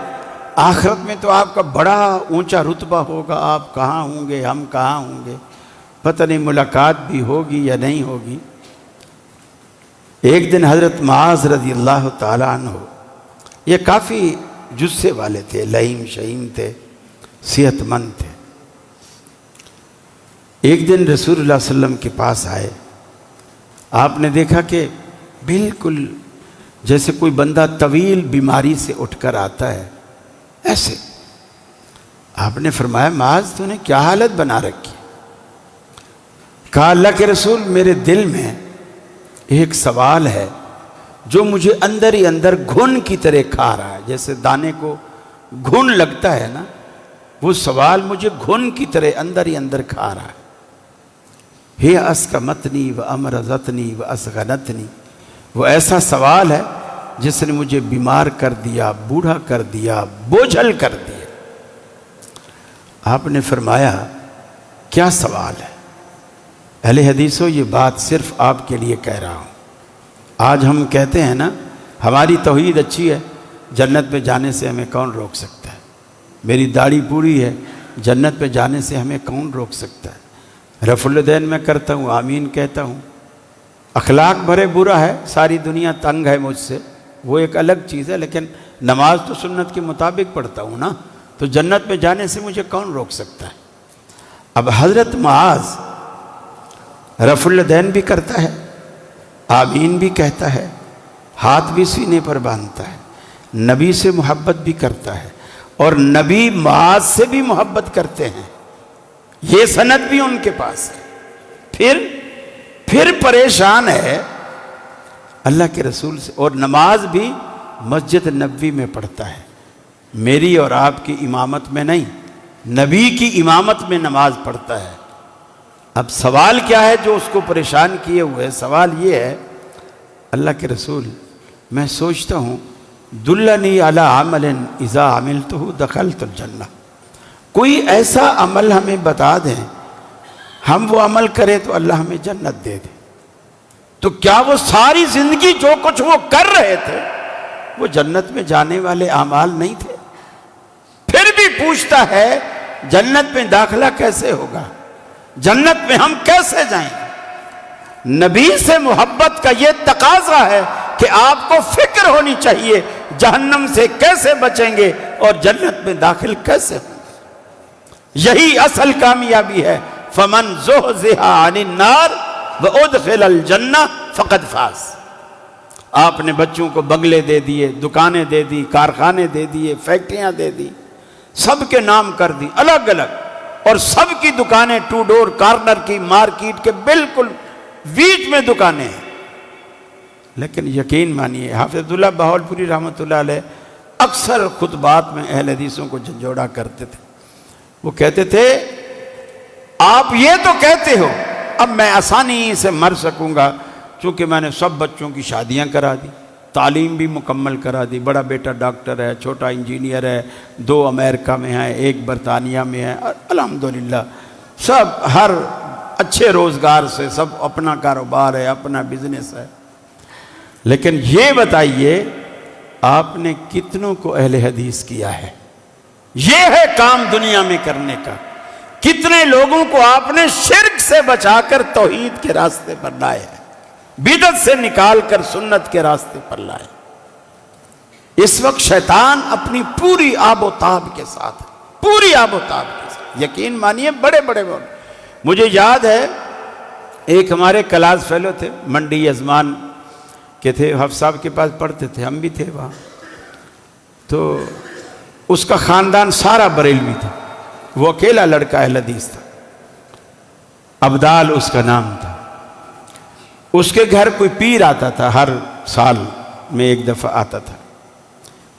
آخرت میں تو آپ کا بڑا اونچا رتبہ ہوگا. آپ کہاں ہوں گے، ہم کہاں ہوں گے، پتہ نہیں ملاقات بھی ہوگی یا نہیں ہوگی. ایک دن حضرت معاذ رضی اللہ تعالیٰ عنہ، یہ کافی جثے والے تھے، لئیم شہیم تھے، صحت مند تھے. ایک دن رسول اللہ صلی اللہ علیہ وسلم کے پاس آئے. آپ نے دیکھا کہ بالکل جیسے کوئی بندہ طویل بیماری سے اٹھ کر آتا ہے، ایسے. آپ نے فرمایا معاذ تو نے کیا حالت بنا رکھی؟ کہا اللہ کے رسول میرے دل میں ایک سوال ہے جو مجھے اندر ہی اندر گھن کی طرح کھا رہا ہے. جیسے دانے کو گھن لگتا ہے نا، وہ سوال مجھے گھن کی طرح اندر ہی اندر کھا رہا ہے. ہی اسکمتنی و امرضتنی و اسغنتنی، وہ ایسا سوال ہے جس نے مجھے بیمار کر دیا، بوڑھا کر دیا، بوجھل کر دیا. آپ نے فرمایا کیا سوال ہے؟ اہل حدیثوں، یہ بات صرف آپ کے لیے کہہ رہا ہوں. آج ہم کہتے ہیں نا ہماری توحید اچھی ہے، جنت پہ جانے سے ہمیں کون روک سکتا ہے؟ میری داڑھی پوری ہے، جنت پہ جانے سے ہمیں کون روک سکتا ہے؟ رفع الیدین میں کرتا ہوں، آمین کہتا ہوں. اخلاق بھرے برا ہے، ساری دنیا تنگ ہے مجھ سے، وہ ایک الگ چیز ہے، لیکن نماز تو سنت کے مطابق پڑھتا ہوں نا، تو جنت میں جانے سے مجھے کون روک سکتا ہے؟ اب حضرت معاذ رفع الیدین بھی کرتا ہے، آمین بھی کہتا ہے، ہاتھ بھی سینے پر باندھتا ہے، نبی سے محبت بھی کرتا ہے، اور نبی معاذ سے بھی محبت کرتے ہیں. یہ سند بھی ان کے پاس ہے. پھر پریشان ہے اللہ کے رسول سے، اور نماز بھی مسجد نبوی میں پڑھتا ہے، میری اور آپ کی امامت میں نہیں، نبی کی امامت میں نماز پڑھتا ہے. اب سوال کیا ہے جو اس کو پریشان کیے ہوئے؟ سوال یہ ہے اللہ کے رسول میں سوچتا ہوں دلنی علی عمل اذا عملتہ دخلت الجنہ، کوئی ایسا عمل ہمیں بتا دیں، ہم وہ عمل کریں تو اللہ ہمیں جنت دے دے. تو کیا وہ ساری زندگی جو کچھ وہ کر رہے تھے وہ جنت میں جانے والے اعمال نہیں تھے؟ پھر بھی پوچھتا ہے جنت میں داخلہ کیسے ہوگا، جنت میں ہم کیسے جائیں؟ نبی سے محبت کا یہ تقاضا ہے کہ آپ کو فکر ہونی چاہیے جہنم سے کیسے بچیں گے اور جنت میں داخل کیسے ہوں گے۔ یہی اصل کامیابی ہے، فمن زحزح عن النار وادخل الجنہ فقد فاز۔ آپ نے بچوں کو بنگلے دے دیے، دکانیں دے دی، کارخانے دے دیے، فیکٹریاں دے دی، سب کے نام کر دی الگ الگ، اور سب کی دکانیں ٹو ڈور کارنر کی مارکیٹ کے بالکل بیچ میں دکانیں ہیں۔ لیکن یقین مانیے حافظ عبداللہ بہاولپوری رحمۃ اللہ علیہ اکثر خطبات میں اہل حدیثوں کو جھنجھوڑا کرتے تھے۔ وہ کہتے تھے آپ یہ تو کہتے ہو اب میں آسانی سے مر سکوں گا چونکہ میں نے سب بچوں کی شادیاں کرا دی، تعلیم بھی مکمل کرا دی، بڑا بیٹا ڈاکٹر ہے، چھوٹا انجینئر ہے، 2 امریکہ میں ہیں، 1 برطانیہ میں ہے، الحمدللہ سب ہر اچھے روزگار سے، سب اپنا کاروبار ہے، اپنا بزنس ہے۔ لیکن یہ بتائیے آپ نے کتنوں کو اہل حدیث کیا ہے؟ یہ ہے کام دنیا میں کرنے کا۔ کتنے لوگوں کو آپ نے شرک سے بچا کر توحید کے راستے پر لائے ہیں، بدعت سے نکال کر سنت کے راستے پر لائے۔ اس وقت شیطان اپنی پوری آب و تاب کے ساتھ، پوری آب و تاب کے ساتھ، یقین مانیے بڑے بڑے مجھے یاد ہے ایک ہمارے کلاس فیلو تھے، منڈی یزمان کے تھے، حفظ صاحب کے پاس پڑھتے تھے، ہم بھی تھے وہاں، تو اس کا خاندان سارا بریلوی تھا، وہ اکیلا لڑکا اہل حدیث تھا، عبدال اس کا نام تھا۔ اس کے گھر کوئی پیر آتا تھا، ہر سال میں 1 دفعہ آتا تھا۔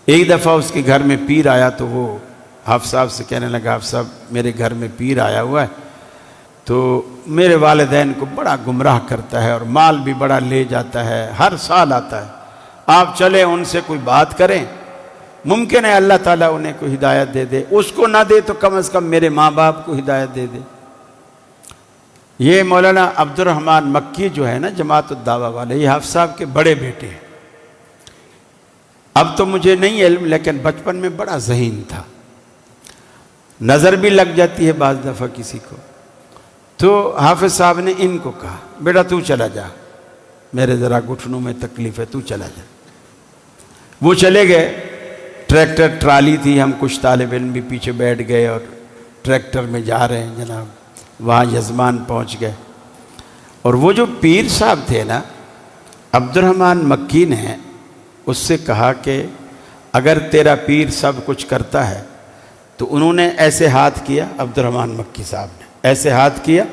ایک دفعہ اس کے گھر میں پیر آیا تو وہ حافظ صاحب سے کہنے لگا حافظ صاحب میرے گھر میں پیر آیا ہوا ہے تو میرے والدین کو بڑا گمراہ کرتا ہے اور مال بھی بڑا لے جاتا ہے، ہر سال آتا ہے، آپ چلیں ان سے کوئی بات کریں، ممکن ہے اللہ تعالیٰ انہیں کوئی ہدایت دے دے، اس کو نہ دے تو کم از کم میرے ماں باپ کو ہدایت دے دے۔ یہ مولانا عبد الرحمن مکی جو ہے نا جماعت الدعوہ والے، یہ حافظ صاحب کے بڑے بیٹے ہیں۔ اب تو مجھے نہیں علم لیکن بچپن میں بڑا ذہین تھا، نظر بھی لگ جاتی ہے بعض دفعہ کسی کو۔ تو حافظ صاحب نے ان کو کہا بیٹا تو چلا جا، میرے ذرا گھٹنوں میں تکلیف ہے، تو چلا جا۔ وہ چلے گئے، ٹریکٹر ٹرالی تھی، ہم کچھ طالب علم بھی پیچھے بیٹھ گئے اور ٹریکٹر میں جا رہے ہیں جناب، وہاں یزمان پہنچ گئے۔ اور وہ جو پیر صاحب تھے نا عبد الرحمن مکی نے اس سے کہا کہ اگر تیرا پیر سب کچھ کرتا ہے تو انہوں نے ایسے ہاتھ کیا، عبد الرحمن مکی صاحب نے ایسے ہاتھ کیا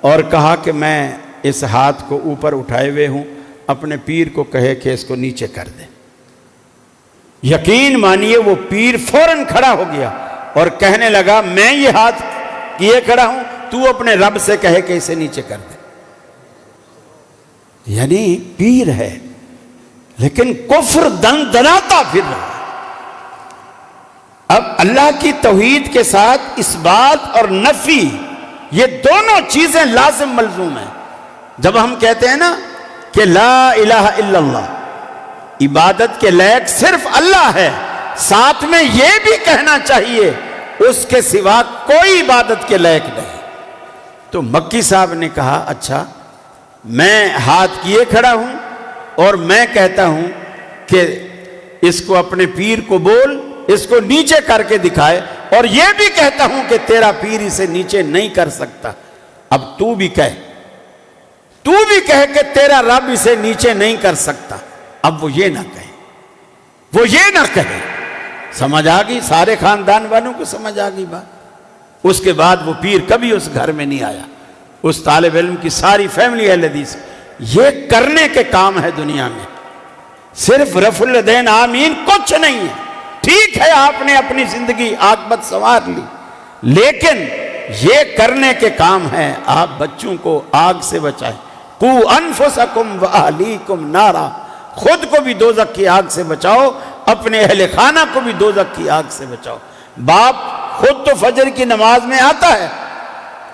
اور کہا کہ میں اس ہاتھ کو اوپر اٹھائے ہوئے ہوں، اپنے پیر کو کہے کہ اس کو نیچے کر دے۔ یقین مانیے وہ پیر فوراً کھڑا ہو گیا اور کہنے لگا میں یہ ہاتھ کیے کھڑا ہوں، تو اپنے رب سے کہے کہ اسے نیچے کر دے۔ یعنی پیر ہے لیکن کفر دندناتا پھر رہا۔ اب اللہ کی توحید کے ساتھ اس بات اور نفی، یہ دونوں چیزیں لازم ملزوم ہیں۔ جب ہم کہتے ہیں نا کہ لا الہ الا اللہ، عبادت کے لائق صرف اللہ ہے، ساتھ میں یہ بھی کہنا چاہیے اس کے سوا کوئی عبادت کے لائق نہیں۔ تو مکی صاحب نے کہا اچھا میں ہاتھ کیے کھڑا ہوں اور میں کہتا ہوں کہ اس کو اپنے پیر کو بول، اس کو نیچے کر کے دکھائے، اور یہ بھی کہتا ہوں کہ تیرا پیر اسے نیچے نہیں کر سکتا۔ اب تو بھی کہے کہ تیرا رب اسے نیچے نہیں کر سکتا۔ اب وہ یہ نہ کہے، سمجھ آ گئی؟ سارے خاندان والوں کو سمجھ آ گئی بات۔ اس کے بعد وہ پیر کبھی اس گھر میں نہیں آیا، اس طالب علم کی ساری فیملی اہل حدیث۔ یہ کرنے کے کام ہے دنیا میں، صرف رفع الیدین آمین کچھ نہیں ہے۔ ٹھیک ہے آپ نے اپنی زندگی عاقبت سنوار لی، لیکن یہ کرنے کے کام ہے آپ بچوں کو آگ سے بچائیں۔ قُوا أَنفُسَكُمْ وَأَهْلِيكُمْ نَارًا، خود کو بھی دوزخ کی آگ سے بچاؤ، اپنے اہل خانہ کو بھی دوزخ کی آگ سے بچاؤ۔ باپ خود تو فجر کی نماز میں آتا ہے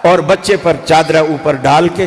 اور بچے پر چادرہ اوپر ڈال کے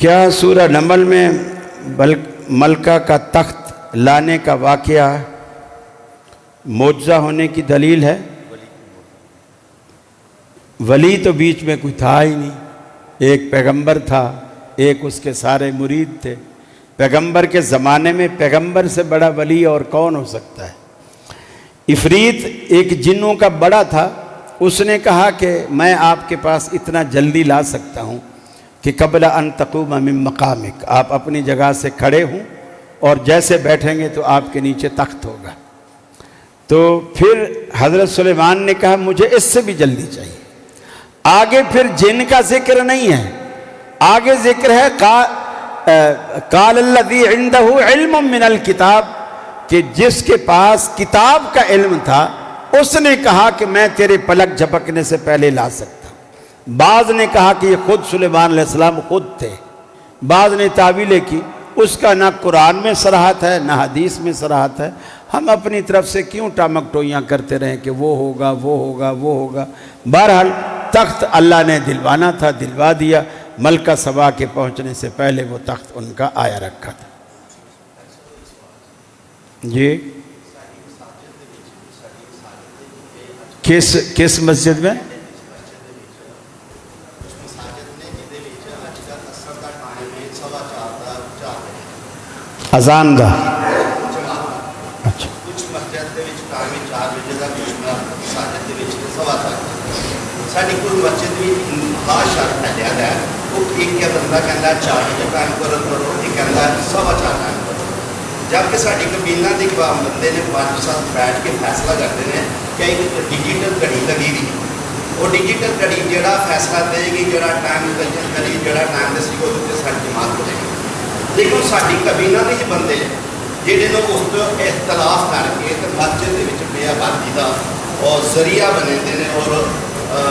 کیا سورہ نمل میں ملکہ کا تخت لانے کا واقعہ معجزہ ہونے کی دلیل ہے؟ ولی تو بیچ میں کوئی تھا ہی نہیں، ایک پیغمبر تھا، ایک اس کے سارے مرید تھے۔ پیغمبر کے زمانے میں پیغمبر سے بڑا ولی اور کون ہو سکتا ہے؟ عفریت ایک جنوں کا بڑا تھا، اس نے کہا کہ میں آپ کے پاس اتنا جلدی لا سکتا ہوں کہ قبل ان تقوم من مقامک، آپ اپنی جگہ سے کھڑے ہوں اور جیسے بیٹھیں گے تو آپ کے نیچے تخت ہوگا۔ تو پھر حضرت سلیمان نے کہا مجھے اس سے بھی جلدی چاہیے۔ آگے پھر جن کا ذکر نہیں ہے، آگے ذکر ہے قال الذی عندہ علم من الکتاب، کہ جس کے پاس کتاب کا علم تھا اس نے کہا کہ میں تیرے پلک جھپکنے سے پہلے لا سکتا ہوں۔ بعض نے کہا کہ یہ خود سلیمان علیہ السلام خود تھے، بعض نے تعویلیں کی، اس کا نہ قرآن میں صراحت ہے نہ حدیث میں صراحت ہے۔ ہم اپنی طرف سے کیوں ٹامک ٹوئیاں کرتے رہیں کہ وہ ہوگا وہ ہوگا وہ ہوگا۔ بہرحال تخت اللہ نے دلوانا تھا، دلوا دیا۔ ملکہ سبا کے پہنچنے سے پہلے وہ تخت ان کا آیا رکھا تھا۔ جی کس مسجد میں؟ اذان دا اچھا ساری کوئی مسجد بھی خاص شرط ہے زیادہ ہے، وہ ایک کیا بندہ کہنا 4 بجے ٹائم کرو، ایک کہنا 4:15 ٹائم کرو۔ جبکہ ساری قبیلہ کے بندے نے 5-7 بیٹھ کے فیصلہ کرتے ہیں کہ ایک ڈیجیٹل گھڑی لگی گئی، وہ ڈیجیٹل گھڑی جڑا فیصلہ دے گی، جڑا ٹائم کری، جڑا ٹائم دے سی وہ ساری جماعت ہو جائے گی۔ لیکن ساری قبیلہ کے بندے جہے اس کو اختلاف کر کے مسجد کے بے آبادی کا اور ذریعہ بنے ہیں اور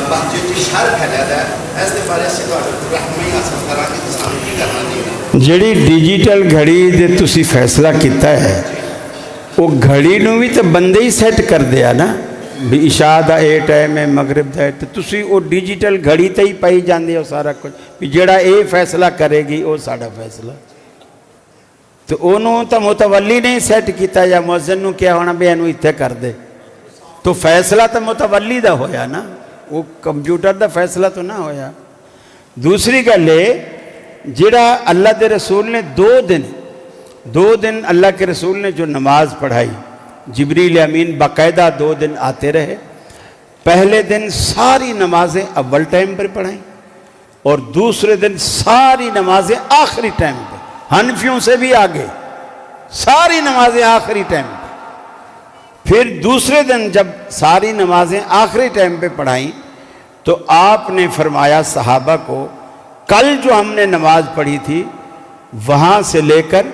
مسجد کی شر پھیلا ہے، اس کے بارے سے رہنمائی حاصل کرا کہ سامنے کی کرنا چاہیے۔ جڑی ڈیجیٹل گھڑی دے تسی فیصلہ کیتا ہے وہ گھڑی نو بھی تو بندے ہی سیٹ کر دیا نا، بھی عشاء دا اے ٹائم ہے مغرب دا ہے، تو تسی وہ ڈیجیٹل گھڑی تے ہی پائی جاندے ہو سارا کچھ، بھی جڑا اے فیصلہ کرے گی وہ ساڑا فیصلہ۔ تو انہوں تو متولی نہیں سیٹ کیتا یا مؤذن نو کیا ہونا بھی انہوں اتھے کر دے، تو فیصلہ تو متولی دا ہویا نا، وہ کمپیوٹر دا فیصلہ تو نہ ہویا۔ دوسری گلے جڑا اللہ دے رسول نے 2 دن اللہ کے رسول نے جو نماز پڑھائی، جبریل امین باقاعدہ 2 دن آتے رہے۔ پہلے دن ساری نمازیں اول ٹائم پر پڑھائیں اور دوسرے دن ساری نمازیں آخری ٹائم پہ، حنفیوں سے بھی آگے ساری نمازیں آخری ٹائم پہ۔ پھر دوسرے دن جب ساری نمازیں آخری ٹائم پہ پڑھائیں تو آپ نے فرمایا صحابہ کو کل جو ہم نے نماز پڑھی تھی وہاں سے لے کر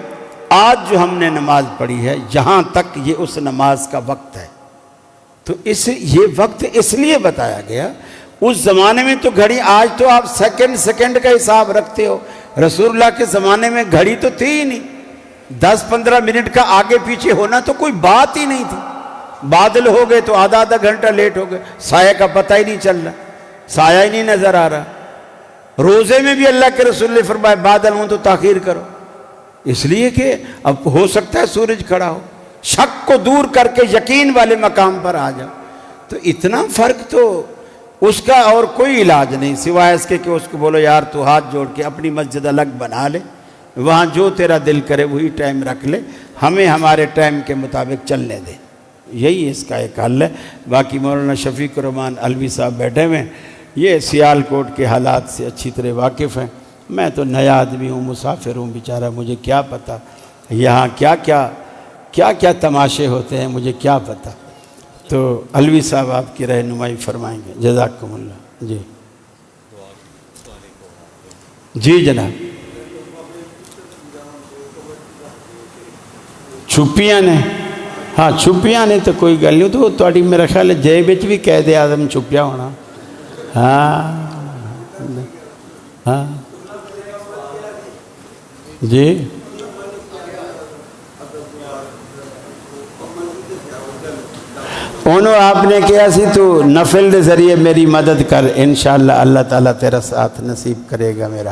آج جو ہم نے نماز پڑھی ہے یہاں تک یہ اس نماز کا وقت ہے۔ تو یہ وقت اس لیے بتایا گیا، اس زمانے میں تو گھڑی، آج تو آپ سیکنڈ کا حساب رکھتے ہو، رسول اللہ کے زمانے میں گھڑی تو تھی ہی نہیں، 10-15 منٹ کا آگے پیچھے ہونا تو کوئی بات ہی نہیں تھی۔ بادل ہو گئے تو آدھا گھنٹہ لیٹ ہو گئے، سایہ کا پتہ ہی نہیں چل رہا، سایہ ہی نہیں نظر آ رہا۔ روزے میں بھی اللہ کے رسول نے فرمایا بادل ہوں تو تاخیر کرو، اس لیے کہ اب ہو سکتا ہے سورج کھڑا ہو، شک کو دور کر کے یقین والے مقام پر آ جاؤ۔ تو اتنا فرق تو اس کا اور کوئی علاج نہیں سوائے اس کے کہ اس کو بولو یار تو ہاتھ جوڑ کے اپنی مسجد الگ بنا لے، وہاں جو تیرا دل کرے وہی ٹائم رکھ لے، ہمیں ہمارے ٹائم کے مطابق چلنے دے، یہی اس کا ایک حل ہے۔ باقی مولانا شفیق الرحمان علوی صاحب بیٹھے ہوئے، یہ سیال کوٹ کے حالات سے اچھی طرح واقف ہیں، میں تو نیا آدمی ہوں، مسافر ہوں بیچارہ، مجھے کیا پتہ یہاں کیا تماشے ہوتے ہیں، مجھے کیا پتہ۔ تو علوی صاحب آپ کی رہنمائی فرمائیں گے، جزاکم اللہ۔ جی جناب، چھپیاں نے، ہاں چھپیاں نے تو کوئی گل نہیں، تو تھوڑی میرا خیال ہے جے بچ بھی قید اعظم چھپیا ہونا۔ ہاں جی انہوں آپ نے کیا سی تو نفل دے ذریعے میری مدد کر، انشاءاللہ اللہ تعالیٰ تیرا ساتھ نصیب کرے گا میرا۔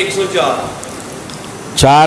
104, 4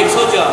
104।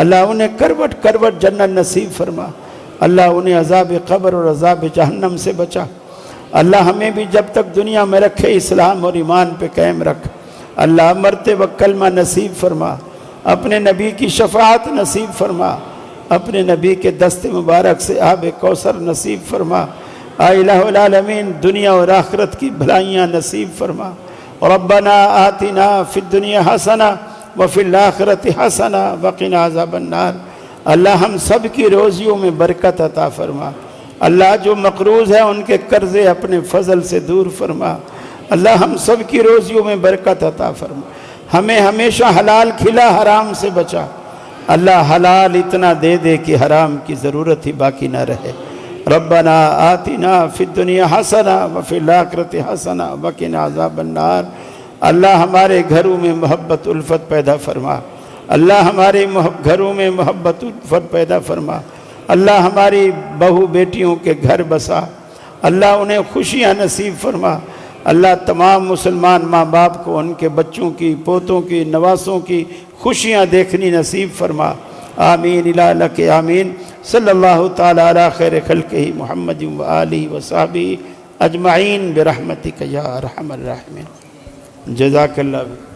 اللہ انہیں کروٹ کروٹ جنت نصیب فرما، اللہ انہیں عذاب قبر اور عذاب جہنم سے بچا، اللہ ہمیں بھی جب تک دنیا میں رکھے اسلام اور ایمان پہ قائم رکھ، اللہ مرتے وقت کلمہ نصیب فرما، اپنے نبی کی شفاعت نصیب فرما، اپنے نبی کے دست مبارک سے آب کوثر نصیب فرما، اے الہ العالمین دنیا اور آخرت کی بھلائیاں نصیب فرما۔ ربنا آتنا فی الدنیا حسنہ وفی الآخرت حسنہ وقنا عذاب النار، اللہ ہم سب کی روزیوں میں برکت عطا فرما، اللہ جو مقروض ہے ان کے قرضے اپنے فضل سے دور فرما، اللہ ہم سب کی روزیوں میں برکت عطا فرما، ہمیں ہمیشہ حلال کھلا حرام سے بچا، اللہ حلال اتنا دے دے کہ حرام کی ضرورت ہی باقی نہ رہے۔ ربنا آتنا فی الدنیا حسنہ وفی الآخرت حسنہ وقنا عذاب النار، اللہ ہمارے گھروں میں محبت الفت پیدا فرما، اللہ ہمارے گھروں میں محبت الفت پیدا فرما، اللہ ہماری بہو بیٹیوں کے گھر بسا، اللہ انہیں خوشیاں نصیب فرما، اللہ تمام مسلمان ماں باپ کو ان کے بچوں کی، پوتوں کی، نواسوں کی خوشیاں دیکھنی نصیب فرما، آمین الہ آمین۔ صلی اللہ تعالی علی خیر خلقہ محمد و آلہ و صحبہ اجمعین برحمتک یا ارحم الراحمین۔ جزاک اللہ۔